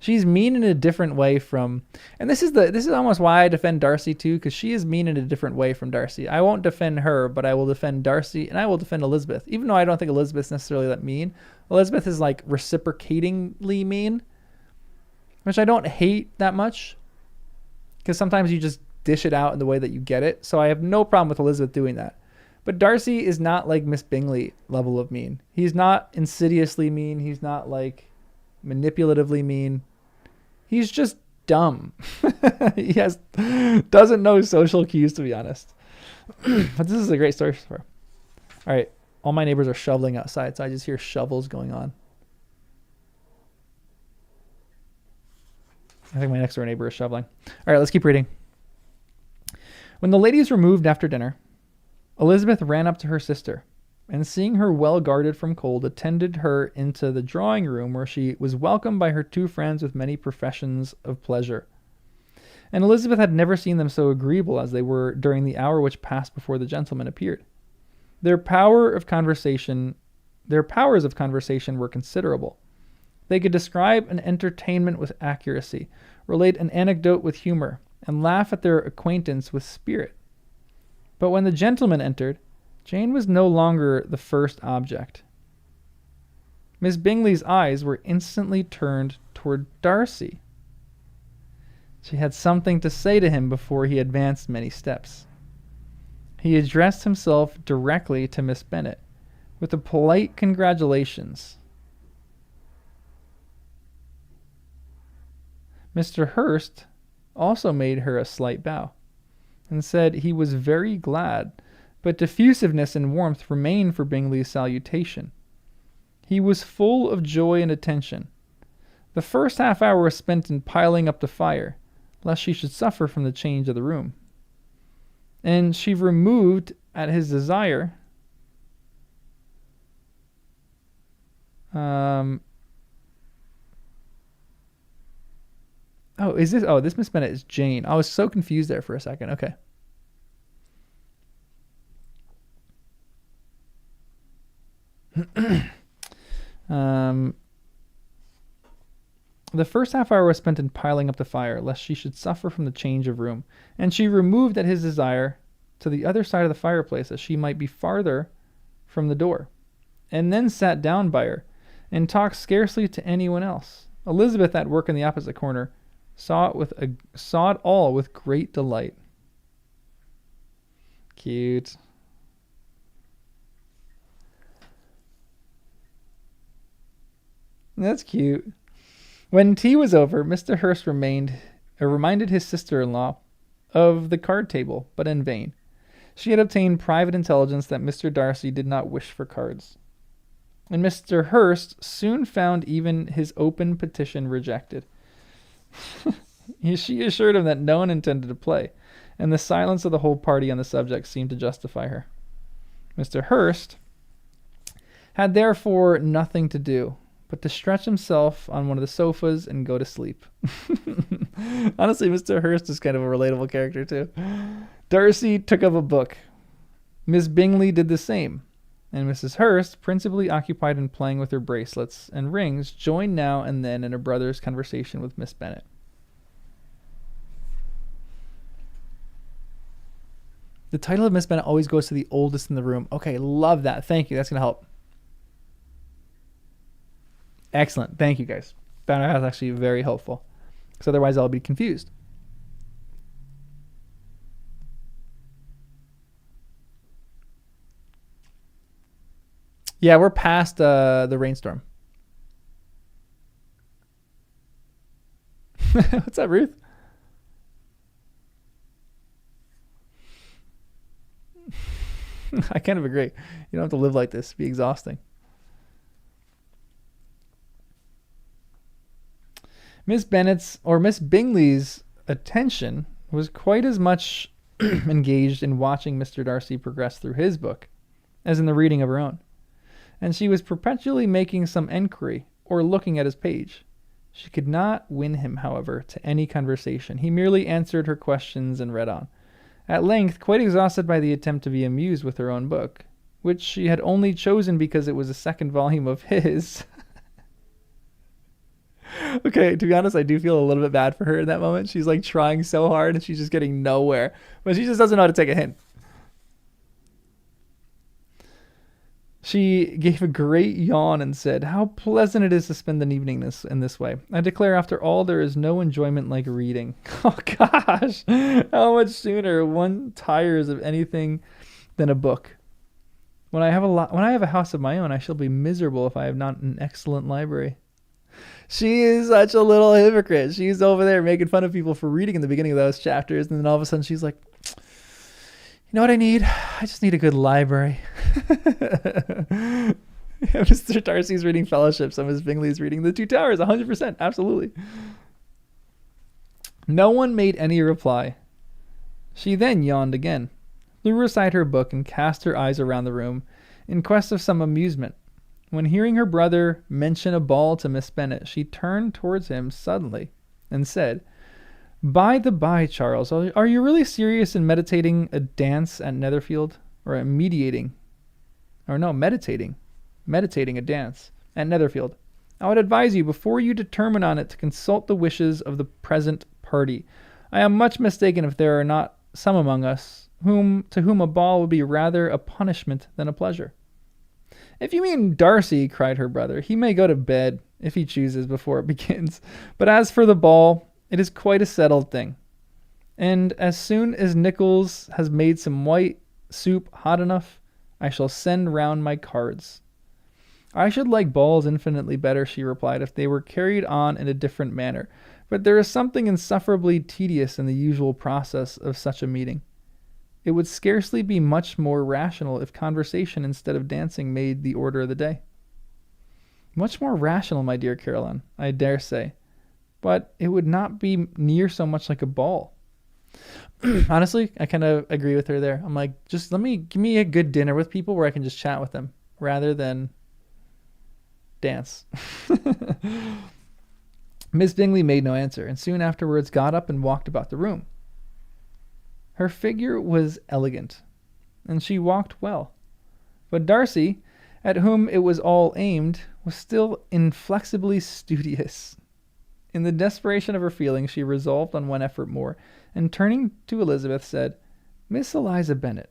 S2: She's mean in a different way from, and this is almost why I defend Darcy too, because she is mean in a different way from Darcy. I won't defend her, but I will defend Darcy and I will defend Elizabeth. Even though I don't think Elizabeth's necessarily that mean. Elizabeth is like reciprocatingly mean, which I don't hate that much, because sometimes you just dish it out in the way that you get it. So I have no problem with Elizabeth doing that. But Darcy is not like Miss Bingley level of mean. He's not insidiously mean. He's not like manipulatively mean. He's just dumb. He doesn't know social cues, to be honest. But this is a great story for her. All right. All my neighbors are shoveling outside, so I just hear shovels going on. I think my next door neighbor is shoveling. All right, let's keep reading. When the ladies were moved after dinner, Elizabeth ran up to her sister, and seeing her well guarded from cold, attended her into the drawing room, where she was welcomed by her 2 friends with many professions of pleasure. And Elizabeth had never seen them so agreeable as they were during the hour which passed before the gentlemen appeared. Their powers of conversation were considerable. They could describe an entertainment with accuracy, relate an anecdote with humor, and laugh at their acquaintance with spirit. But when the gentlemen entered, Jane was no longer the first object. Miss Bingley's eyes were instantly turned toward Darcy. She had something to say to him before he advanced many steps. He addressed himself directly to Miss Bennet, with a polite congratulations. Mr. Hurst also made her a slight bow, and said he was very glad, but diffusiveness and warmth remained for Bingley's salutation. He was full of joy and attention. The first half hour was spent in piling up the fire, lest she should suffer from the change of the room. And she removed at his desire this Miss Bennet is Jane. I was so confused there for a second. Okay. The first half hour was spent in piling up the fire, lest she should suffer from the change of room, and she removed at his desire to the other side of the fireplace, that she might be farther from the door, and then sat down by her, and talked scarcely to anyone else. Elizabeth, at work in the opposite corner, saw it all with great delight. Cute. That's cute. When tea was over, Mr. Hurst reminded his sister-in-law of the card table, but in vain. She had obtained private intelligence that Mr. Darcy did not wish for cards. And Mr. Hurst soon found even his open petition rejected. She assured him that no one intended to play, and the silence of the whole party on the subject seemed to justify her. Mr. Hurst had therefore nothing to do but to stretch himself on one of the sofas and go to sleep. Honestly, Mr. Hurst is kind of a relatable character too. Darcy took up a book. Miss Bingley did the same, and Mrs. Hurst, principally occupied in playing with her bracelets and rings, joined now and then in her brother's conversation with Miss Bennet. The title of Miss Bennet always goes to the oldest in the room. Okay, love that. Thank you. That's going to help. Excellent. Thank you, guys. That was actually very helpful, because otherwise I'll be confused. Yeah, we're past the rainstorm. What's that, Ruth? I kind of agree. You don't have to live like this. It'd be exhausting. Miss Bingley's attention was quite as much engaged in watching Mr. Darcy progress through his book as in the reading of her own, and she was perpetually making some enquiry or looking at his page. She could not win him, however, to any conversation. He merely answered her questions and read on. At length, quite exhausted by the attempt to be amused with her own book, which she had only chosen because it was a second volume of his. Okay, to be honest, I do feel a little bit bad for her in that moment. She's like trying so hard and she's just getting nowhere. But she just doesn't know how to take a hint. She gave a great yawn and said, "How pleasant it is to spend an evening in this way. I declare, after all, there is no enjoyment like reading." Oh gosh, how much sooner one tires of anything than a book. When I have a house of my own, I shall be miserable if I have not an excellent library. She is such a little hypocrite. She's over there making fun of people for reading in the beginning of those chapters, and then all of a sudden she's like, "You know what I need? I just need a good library." Mr. Darcy's reading Fellowship, so Miss Bingley's reading The Two Towers, 100%, absolutely. No one made any reply. She then yawned again, threw aside her book, and cast her eyes around the room in quest of some amusement. When hearing her brother mention a ball to Miss Bennet, she turned towards him suddenly and said, "By the by, Charles, are you really serious in meditating a dance at Netherfield? Or meditating a dance at Netherfield? I would advise you, before you determine on it, to consult the wishes of the present party. I am much mistaken if there are not some among us to whom a ball would be rather a punishment than a pleasure." "If you mean Darcy," cried her brother, "he may go to bed, if he chooses, before it begins. But as for the ball, it is quite a settled thing. And as soon as Nichols has made some white soup hot enough, I shall send round my cards." "I should like balls infinitely better," she replied, "if they were carried on in a different manner. But there is something insufferably tedious in the usual process of such a meeting. It would scarcely be much more rational if conversation instead of dancing made the order of the day." "Much more rational, my dear Caroline, I dare say. But it would not be near so much like a ball." Honestly, I kind of agree with her there. I'm like, just give me a good dinner with people where I can just chat with them rather than dance. Miss Bingley made no answer, and soon afterwards got up and walked about the room. Her figure was elegant, and she walked well. But Darcy, at whom it was all aimed, was still inflexibly studious. In the desperation of her feelings, she resolved on one effort more, and turning to Elizabeth, said, "Miss Eliza Bennet,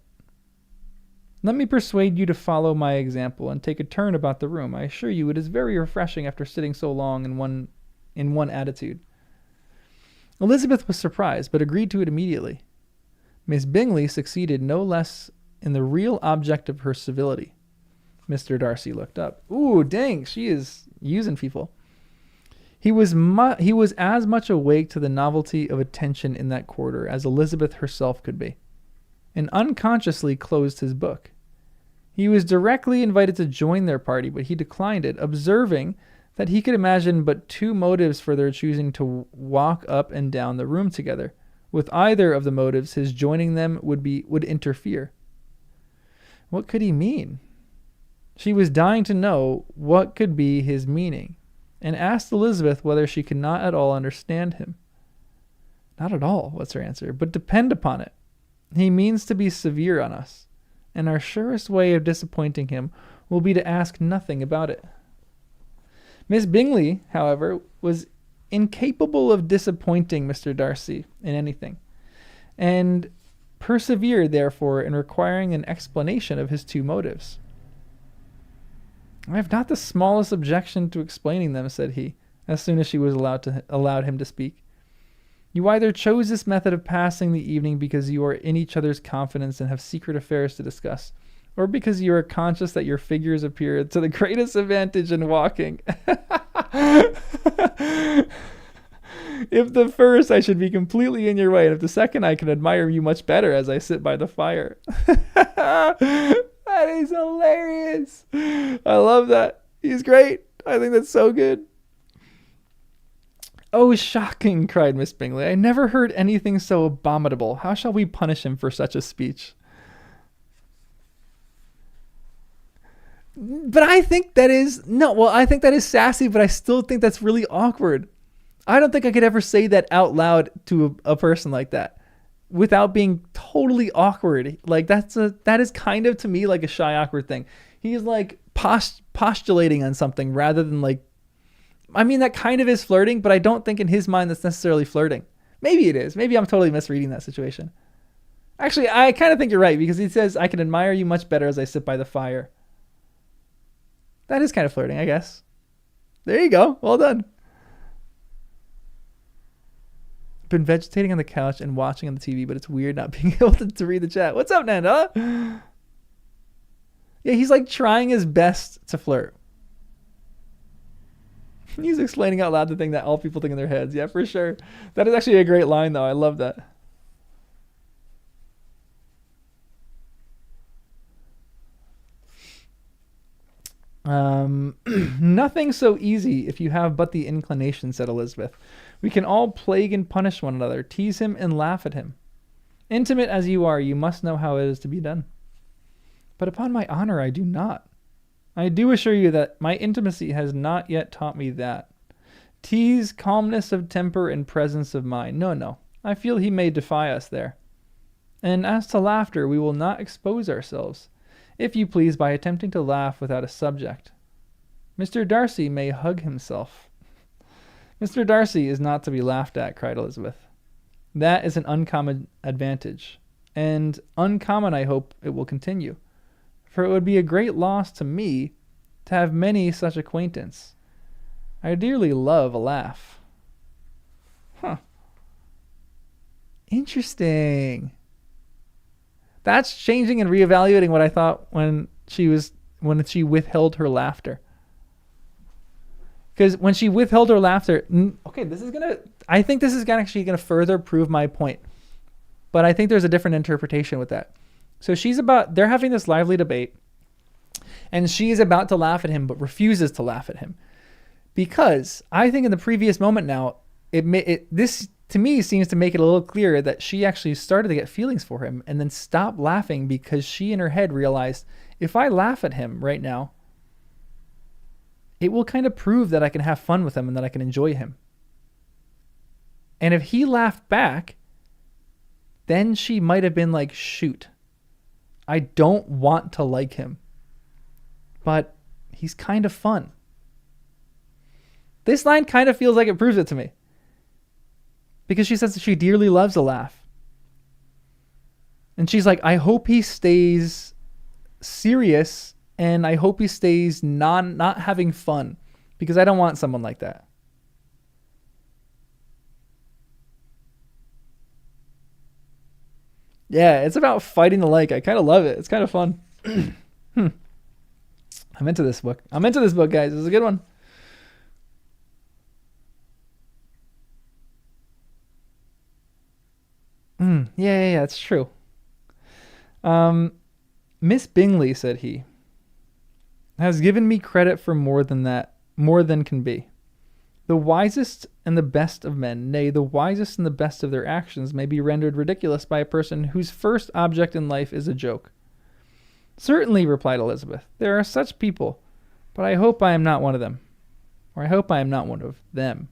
S2: let me persuade you to follow my example and take a turn about the room. I assure you it is very refreshing after sitting so long in one attitude." Elizabeth was surprised, but agreed to it immediately. Miss Bingley succeeded no less in the real object of her civility. Mr. Darcy looked up. Ooh, dang, she is using people. He was as much awake to the novelty of attention in that quarter as Elizabeth herself could be, and unconsciously closed his book. He was directly invited to join their party, but he declined it, observing that he could imagine but two motives for their choosing to walk up and down the room together. With either of the motives, his joining them would interfere. What could he mean? She was dying to know what could be his meaning, and asked Elizabeth whether she could not at all understand him. Not at all, was her answer, but depend upon it. He means to be severe on us, and our surest way of disappointing him will be to ask nothing about it. Miss Bingley, however, was incapable of disappointing Mr. Darcy in anything, and persevered, therefore, in requiring an explanation of his two motives. I have not the smallest objection to explaining them, said he, as soon as she was allowed him to speak. You either chose this method of passing the evening because you are in each other's confidence and have secret affairs to discuss, or because you are conscious that your figures appear to the greatest advantage in walking. If the first, I should be completely in your way, and if the second, I can admire you much better as I sit by the fire. That is hilarious. I love that. He's great. I think that's so good. Oh, shocking, cried Miss Bingley. I never heard anything so abominable. How shall we punish him for such a speech? But I think that is, I think that is sassy, but I still think that's really awkward. I don't think I could ever say that out loud to a person like that without being totally awkward. Like that is kind of, to me, like a shy, awkward thing. He's like postulating on something rather than like, I mean, that kind of is flirting, but I don't think in his mind that's necessarily flirting. Maybe it is. Maybe I'm totally misreading that situation. Actually, I kind of think you're right, because he says, I can admire you much better as I sit by the fire. That is kind of flirting, I guess. There you go. Well done. Been vegetating on the couch and watching on the TV, but it's weird not being able to read the chat. What's up, Nanda? Yeah, he's like trying his best to flirt. He's explaining out loud the thing that all people think in their heads. Yeah, for sure. That is actually a great line, though. I love that. Nothing so easy if you have but the inclination, said Elizabeth. We can all plague and punish one another, tease him and laugh at him. Intimate as you are, you must know how it is to be done. But upon my honor, I do not. I do assure you that my intimacy has not yet taught me that. Tease, calmness of temper, and presence of mind. No. I feel he may defy us there. And as to laughter, we will not expose ourselves, if you please, by attempting to laugh without a subject. Mr. Darcy may hug himself. Mr. Darcy is not to be laughed at, cried Elizabeth. That is an uncommon advantage, and uncommon I hope it will continue, for it would be a great loss to me to have many such acquaintance. I dearly love a laugh. Interesting. That's changing and reevaluating what I thought when she withheld her laughter. Because when she withheld her laughter, I think this is actually gonna further prove my point. But I think there's a different interpretation with that. So they're having this lively debate, and she's about to laugh at him, but refuses to laugh at him. Because I think in the previous moment now, this to me seems to make it a little clearer that she actually started to get feelings for him and then stopped laughing because she in her head realized, if I laugh at him right now, it will kind of prove that I can have fun with him and that I can enjoy him. And if he laughed back, then she might have been like, shoot, I don't want to like him, but he's kind of fun. This line kind of feels like it proves it to me, because she says that she dearly loves a laugh. And she's like, I hope he stays serious, and I hope he stays not having fun, because I don't want someone like that. Yeah, it's about fighting the like. I kind of love it. It's kind of fun. I'm into this book. Guys. This is a good one. Yeah, it's true. Miss Bingley, said he, has given me credit for more than can be. The wisest and the best of men, nay, the wisest and the best of their actions, may be rendered ridiculous by a person whose first object in life is a joke. Certainly, replied Elizabeth. There are such people, but I hope I am not one of them. Or I hope I am not one of them.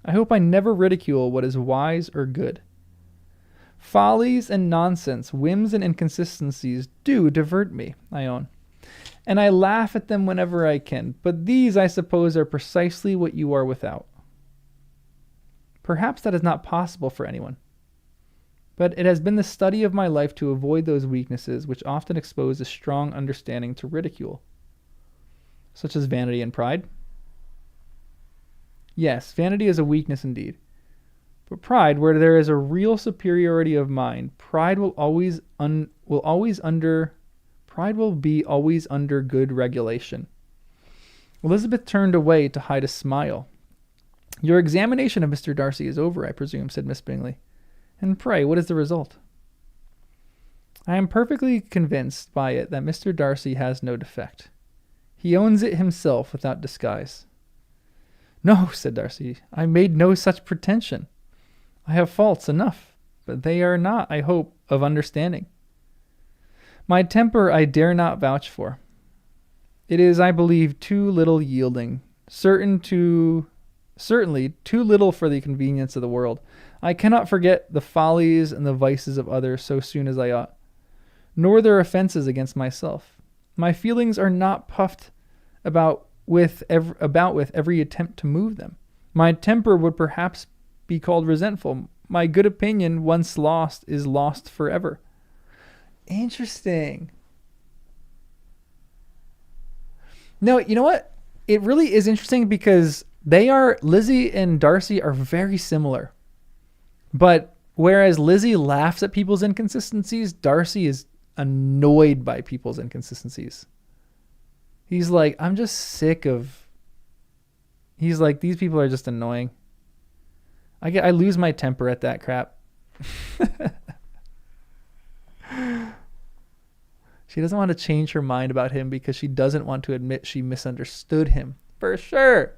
S2: I hope I never ridicule what is wise or good. Follies and nonsense, whims and inconsistencies do divert me, I own, and I laugh at them whenever I can, but these, I suppose, are precisely what you are without. Perhaps that is not possible for anyone, but it has been the study of my life to avoid those weaknesses which often expose a strong understanding to ridicule, such as vanity and pride. Yes, vanity is a weakness indeed. But pride, where there is a real superiority of mind, pride will be always under good regulation. Elizabeth turned away to hide a smile. Your examination of Mr. Darcy is over, I presume, said Miss Bingley. And pray, what is the result? I am perfectly convinced by it that Mr. Darcy has no defect. He owns it himself without disguise. No, said Darcy, I made no such pretension. I have faults enough, but they are not, I hope, of understanding. My temper I dare not vouch for. It is, I believe, too little yielding, certainly too little for the convenience of the world. I cannot forget the follies and the vices of others so soon as I ought, nor their offenses against myself. My feelings are not puffed about with every attempt to move them. My temper would perhaps be called resentful. My good opinion, once lost, is lost forever. Interesting. No, you know what? It really is interesting because Lizzie and Darcy are very similar. But whereas Lizzie laughs at people's inconsistencies, Darcy is annoyed by people's inconsistencies. He's like, I'm just sick of... He's like, these people are just annoying. I lose my temper at that crap. She doesn't want to change her mind about him because she doesn't want to admit she misunderstood him. For sure.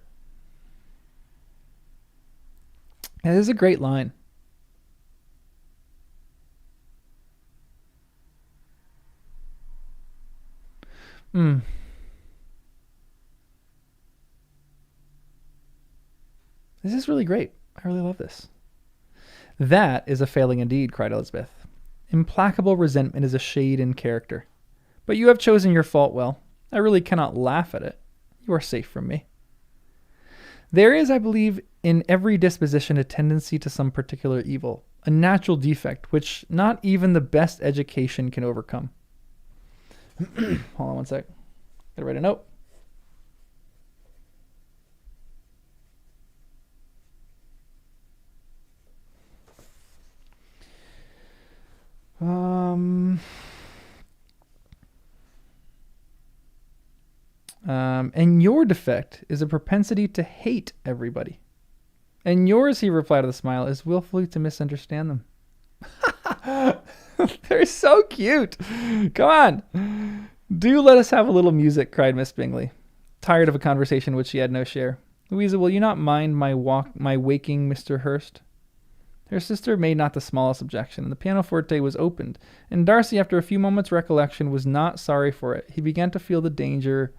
S2: And this is a great line. This is really great. I really love this. That is a failing indeed, cried Elizabeth. Implacable resentment is a shade in character. But you have chosen your fault well. I really cannot laugh at it. You are safe from me. There is, I believe, in every disposition a tendency to some particular evil, a natural defect which not even the best education can overcome. Hold on one sec. Gotta write a note. And your defect is a propensity to hate everybody. And yours, he replied with a smile, is willfully to misunderstand them. They're so cute. Come on. Do let us have a little music, cried Miss Bingley, tired of a conversation which she had no share. Louisa, will you not mind my waking Mr. Hurst? Her sister made not the smallest objection, and the pianoforte was opened, and Darcy, after a few moments' recollection, was not sorry for it. He began to feel the danger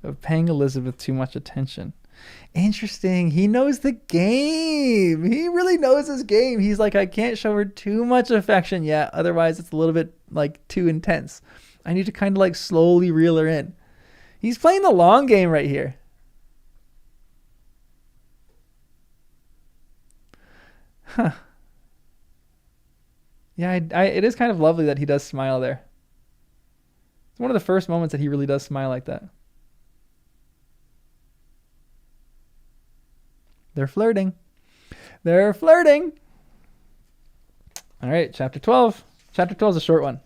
S2: of paying Elizabeth too much attention. Interesting. He knows the game. He really knows his game. He's like, I can't show her too much affection yet, otherwise it's a little bit like too intense. I need to kind of like slowly reel her in. He's playing the long game right here. Huh. Yeah, it is kind of lovely that he does smile there. It's one of the first moments that he really does smile like that. They're flirting. They're flirting. All right, chapter 12. Chapter 12 is a short one.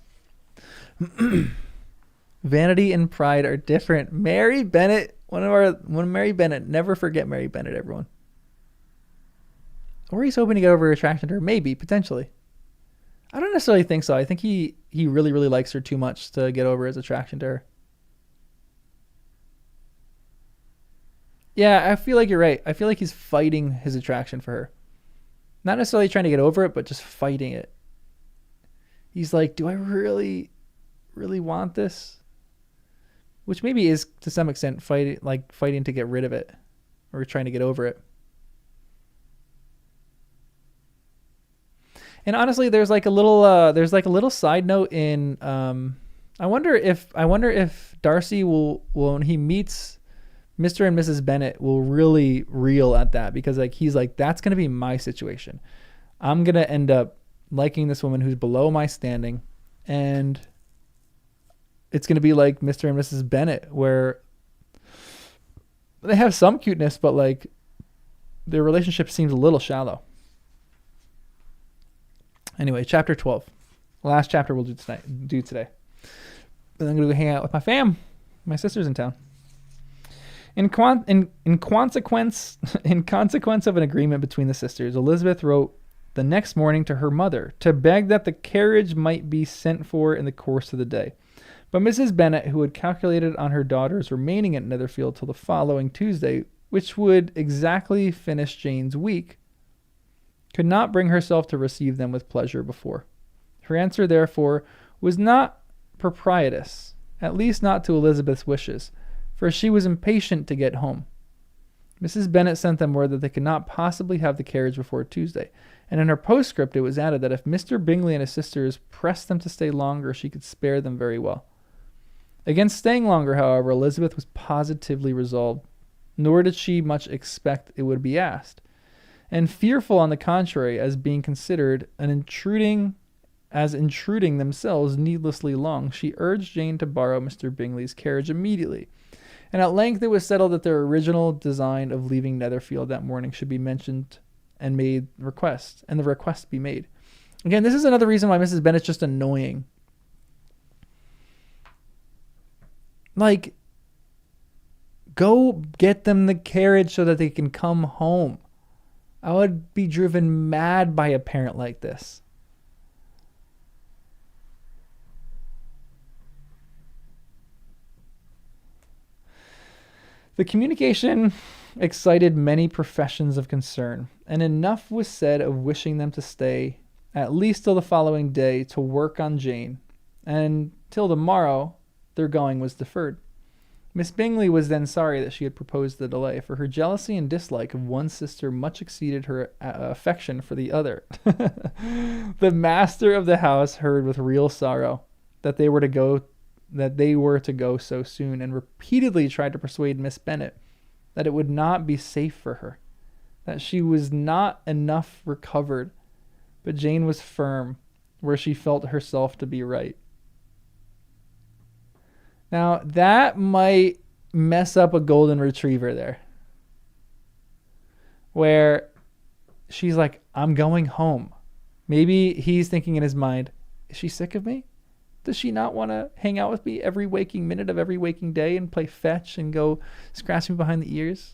S2: Vanity and pride are different. Mary Bennett, Mary Bennett, never forget Mary Bennett, everyone. Or he's hoping to get over her attraction to her, maybe, potentially. I don't necessarily think so. I think he really, really likes her too much to get over his attraction to her. Yeah, I feel like you're right. I feel like he's fighting his attraction for her. Not necessarily trying to get over it, but just fighting it. He's like, do I really, really want this? which maybe is to some extent fighting to get rid of it or trying to get over it. And honestly, there's like a little side note in I wonder if Darcy will when he meets Mr. and Mrs. Bennet will really reel at that, because like he's like, that's going to be my situation. I'm going to end up liking this woman who's below my standing, and it's going to be like Mr. and Mrs. Bennet, where they have some cuteness, but like their relationship seems a little shallow. Anyway, chapter 12. Last chapter we'll do today. And I'm going to go hang out with my fam. My sister's in town. In consequence of an agreement between the sisters, Elizabeth wrote the next morning to her mother to beg that the carriage might be sent for in the course of the day. But Mrs. Bennet, who had calculated on her daughters remaining at Netherfield till the following Tuesday, which would exactly finish Jane's week, could not bring herself to receive them with pleasure before. Her answer, therefore, was not propitious, at least not to Elizabeth's wishes, for she was impatient to get home. Mrs. Bennet sent them word that they could not possibly have the carriage before Tuesday, and in her postscript it was added that if Mr. Bingley and his sisters pressed them to stay longer, she could spare them very well. Against staying longer, however, Elizabeth was positively resolved, nor did she much expect it would be asked. And fearful, on the contrary, as being considered intruding themselves needlessly long, she urged Jane to borrow Mr. Bingley's carriage immediately. And at length it was settled that their original design of leaving Netherfield that morning should be mentioned and the request be made. Again, this is another reason why Mrs. Bennet's just annoying. Like, go get them the carriage so that they can come home. I would be driven mad by a parent like this. The communication excited many professions of concern, and enough was said of wishing them to stay at least till the following day to work on Jane, and till the morrow their going was deferred. Miss Bingley was then sorry that she had proposed the delay, for her jealousy and dislike of one sister much exceeded her affection for the other. The master of the house heard with real sorrow that they were to go so soon, and repeatedly tried to persuade Miss Bennet that it would not be safe for her, that she was not enough recovered. But Jane was firm where she felt herself to be right. Now, that might mess up a golden retriever there, where she's like, I'm going home. Maybe he's thinking in his mind, is she sick of me? Does she not want to hang out with me every waking minute of every waking day and play fetch and go scratch me behind the ears?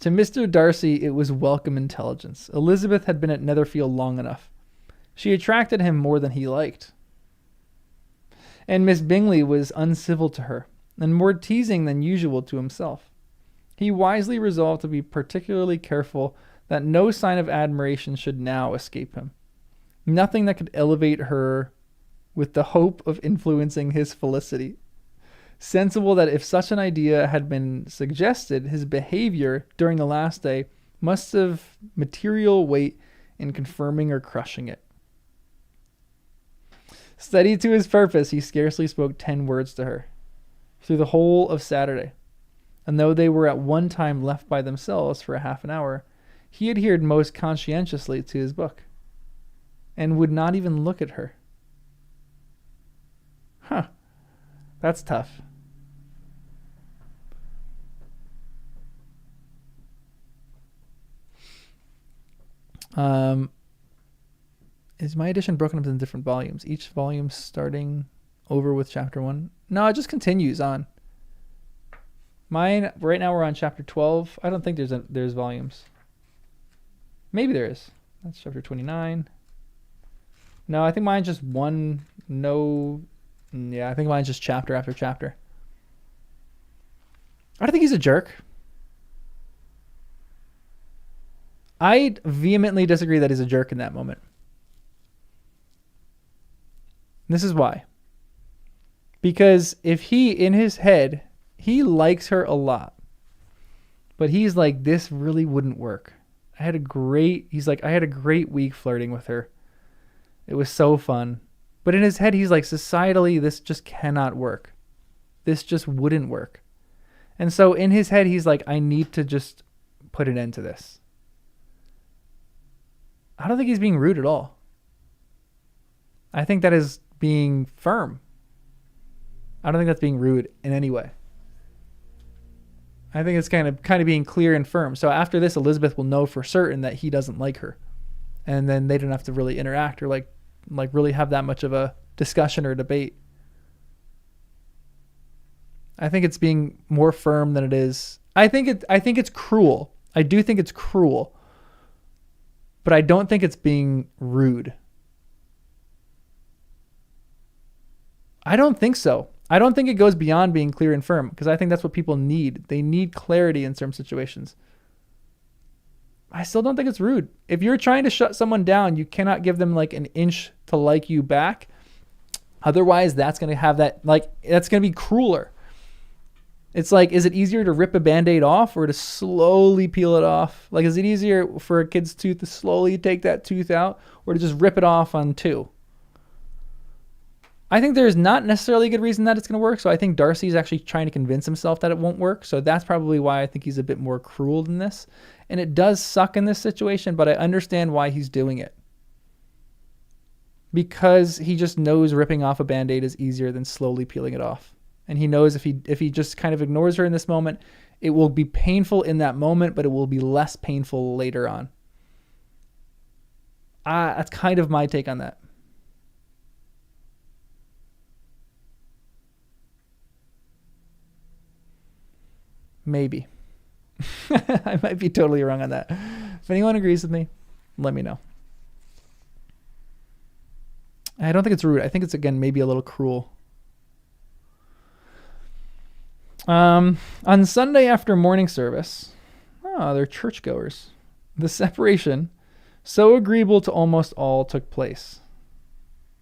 S2: To Mr. Darcy, it was welcome intelligence. Elizabeth had been at Netherfield long enough. She attracted him more than he liked. And Miss Bingley was uncivil to her, and more teasing than usual to himself. He wisely resolved to be particularly careful that no sign of admiration should now escape him. Nothing that could elevate her with the hope of influencing his felicity. Sensible that if such an idea had been suggested, his behavior during the last day must have material weight in confirming or crushing it. Steady to his purpose, he scarcely spoke 10 words to her through the whole of Saturday. And though they were at one time left by themselves for a half an hour, he adhered most conscientiously to his book and would not even look at her. That's tough. Is my edition broken up into different volumes? Each volume starting over with chapter 1? No, it just continues on. Mine, right now we're on chapter 12. I don't think there's volumes. Maybe there is. That's chapter 29. No, I think mine's just one. No. Yeah, I think mine's just chapter after chapter. I don't think he's a jerk. I vehemently disagree that he's a jerk in that moment. This is why. Because if he, in his head, he likes her a lot, but he's like, this really wouldn't work. I had a great week flirting with her. It was so fun. But in his head, he's like, societally, this just cannot work. This just wouldn't work. And so in his head, he's like, I need to just put an end to this. I don't think he's being rude at all. I think that is being firm. I don't think that's being rude in any way. I think it's kind of being clear and firm. So after this, Elizabeth will know for certain that he doesn't like her. And then they don't have to really interact or like really have that much of a discussion or debate. I think it's being more firm than it is. I think it's cruel. I do think it's cruel. But I don't think it's being rude. I don't think so. I don't think it goes beyond being clear and firm, because I think that's what people need. They need clarity in certain situations. I still don't think it's rude. If you're trying to shut someone down, you cannot give them like an inch to like you back. Otherwise, that's going to have that's going to be crueler. It's like, is it easier to rip a Band-Aid off or to slowly peel it off? Like, is it easier for a kid's tooth to slowly take that tooth out or to just rip it off on two? I think there's not necessarily a good reason that it's going to work. So I think Darcy's actually trying to convince himself that it won't work. So that's probably why I think he's a bit more cruel than this. And it does suck in this situation, but I understand why he's doing it. Because he just knows ripping off a Band-Aid is easier than slowly peeling it off. And he knows if he just kind of ignores her in this moment, it will be painful in that moment, but it will be less painful later on. That's kind of my take on that. Maybe. I might be totally wrong on that. If anyone agrees with me, let me know. I don't think it's rude. I think it's, again, maybe a little cruel. On Sunday after morning service, they're churchgoers. The separation, so agreeable to almost all, took place.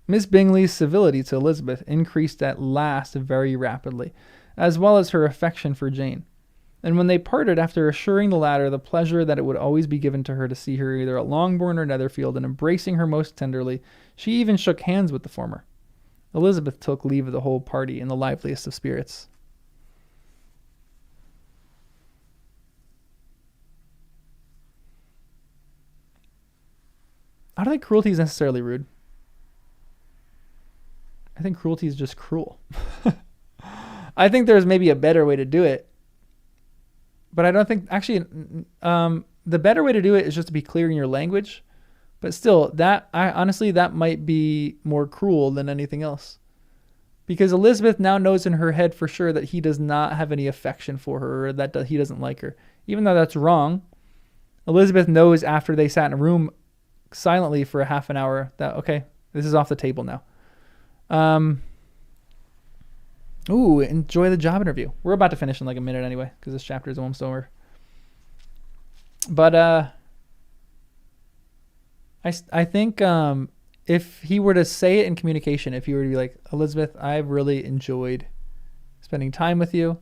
S2: Miss Bingley's civility to Elizabeth increased at last very rapidly, as well as her affection for Jane. And when they parted, after assuring the latter the pleasure that it would always be given to her to see her either at Longbourn or Netherfield, and embracing her most tenderly, she even shook hands with the former. Elizabeth took leave of the whole party in the liveliest of spirits. I don't think cruelty is necessarily rude. I think cruelty is just cruel. I think there's maybe a better way to do it. But I don't think, actually, the better way to do it is just to be clear in your language. But still, honestly, that might be more cruel than anything else. Because Elizabeth now knows in her head for sure that he does not have any affection for her, or that he doesn't like her. Even though that's wrong, Elizabeth knows after they sat in a room silently for a half an hour that, okay, this is off the table now. Enjoy the job interview. We're about to finish in like a minute anyway, because this chapter is almost over. But I think if he were to say it in communication, if he were to be like, Elizabeth, I've really enjoyed spending time with you,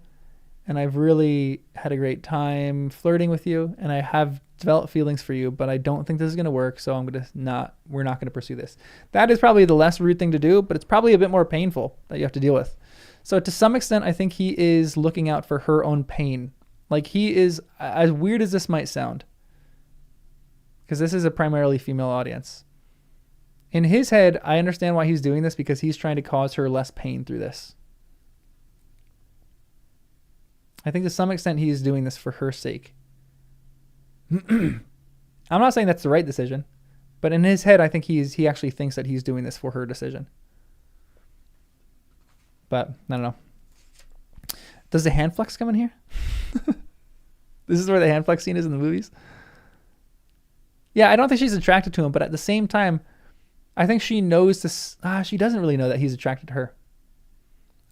S2: and I've really had a great time flirting with you, and I have developed feelings for you, but I don't think this is going to work, so we're not going to pursue this. That is probably the less rude thing to do, but it's probably a bit more painful that you have to deal with. So to some extent, I think he is looking out for her own pain. Like, he is, as weird as this might sound, because this is a primarily female audience. In his head, I understand why he's doing this, because he's trying to cause her less pain through this. I think to some extent he is doing this for her sake. I'm not saying that's the right decision, but in his head, I think he actually thinks that he's doing this for her decision. But I don't know. Does the hand flex come in here? This is where the hand flex scene is in the movies. Yeah, I don't think she's attracted to him, but at the same time, I think she knows this. She doesn't really know that he's attracted to her.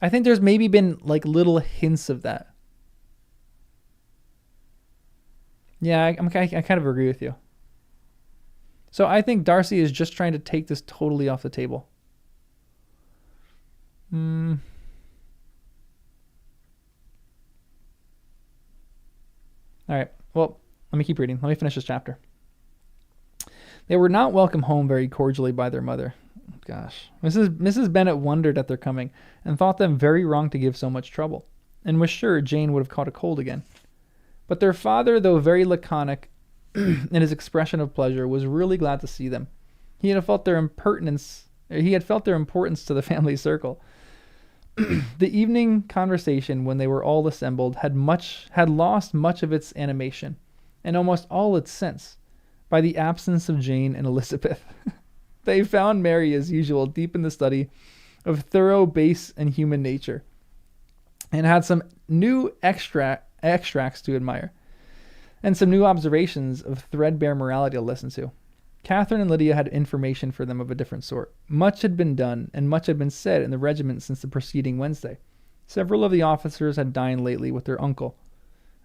S2: I think there's maybe been like little hints of that. Yeah, I kind of agree with you. So I think Darcy is just trying to take this totally off the table. All right. Well, let me keep reading. Let me finish this chapter. They were not welcomed home very cordially by their mother. Gosh. Mrs. Bennet wondered at their coming and thought them very wrong to give so much trouble, and was sure Jane would have caught a cold again. But their father, though very laconic in his expression of pleasure, was really glad to see them. He had felt their importance to the family circle. The evening conversation, when they were all assembled, had lost much of its animation, and almost all its sense, by the absence of Jane and Elizabeth. They found Mary, as usual, deep in the study of thorough base and human nature, and had some new extracts to admire, and some new observations of threadbare morality to listen to. Catherine and Lydia had information for them of a different sort. Much had been done, and much had been said in the regiment since the preceding Wednesday. Several of the officers had dined lately with their uncle.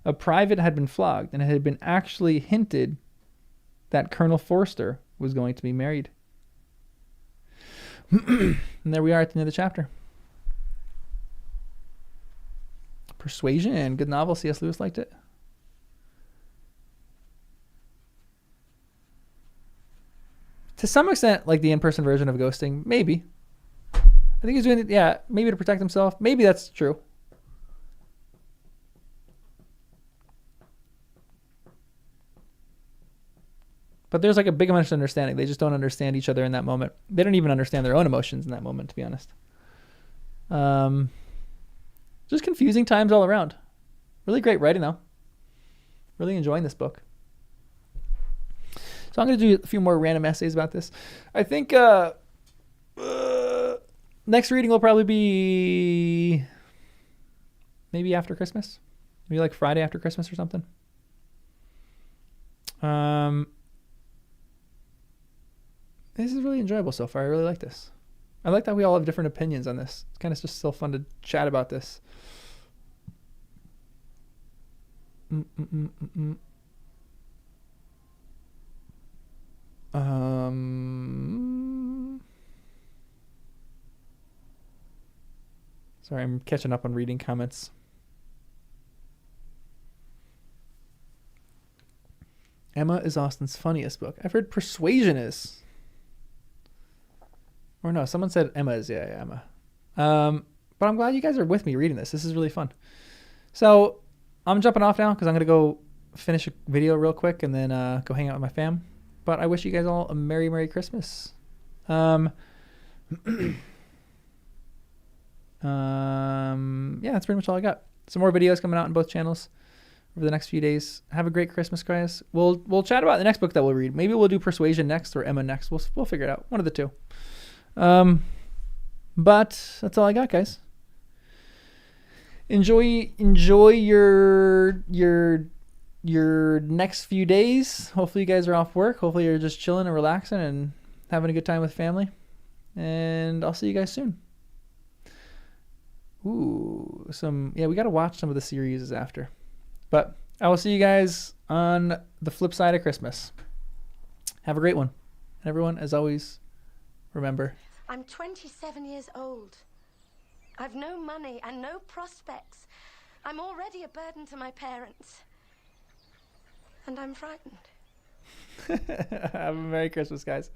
S2: A private had been flogged, and it had been actually hinted that Colonel Forster was going to be married. And there we are at the end of the chapter. Persuasion, good novel. C.S. Lewis liked it. To some extent, like the in-person version of ghosting, maybe. I think he's doing it, maybe to protect himself. Maybe that's true. But there's like a big misunderstanding. They just don't understand each other in that moment. They don't even understand their own emotions in that moment, to be honest. Just confusing times all around. Really great writing, though. Really enjoying this book. So I'm going to do a few more random essays about this. I think next reading will probably be maybe after Christmas. Maybe like Friday after Christmas or something. This is really enjoyable so far. I really like this. I like that we all have different opinions on this. It's kind of just still fun to chat about this. Sorry, I'm catching up on reading comments. Emma is Austen's funniest book. I've heard Persuasion is. Or no, someone said Emma is. Yeah, Emma. But I'm glad you guys are with me reading this. This is really fun. So I'm jumping off now because I'm going to go finish a video real quick and then go hang out with my fam. But I wish you guys all a Merry, Merry Christmas. Yeah, that's pretty much all I got. Some more videos coming out on both channels over the next few days. Have a great Christmas, guys. We'll chat about the next book that we'll read. Maybe we'll do Persuasion next or Emma next. We'll figure it out. One of the two. But that's all I got, guys. Enjoy your next few days. Hopefully you guys are off work. Hopefully you're just chilling and relaxing and having a good time with family. And I'll see you guys soon. Ooh, we got to watch some of the series after. But I will see you guys on the flip side of Christmas. Have a great one. And everyone, as always, remember,
S1: I'm 27 years old. I've no money and no prospects. I'm already a burden to my parents. And I'm frightened.
S2: Have a Merry Christmas, guys.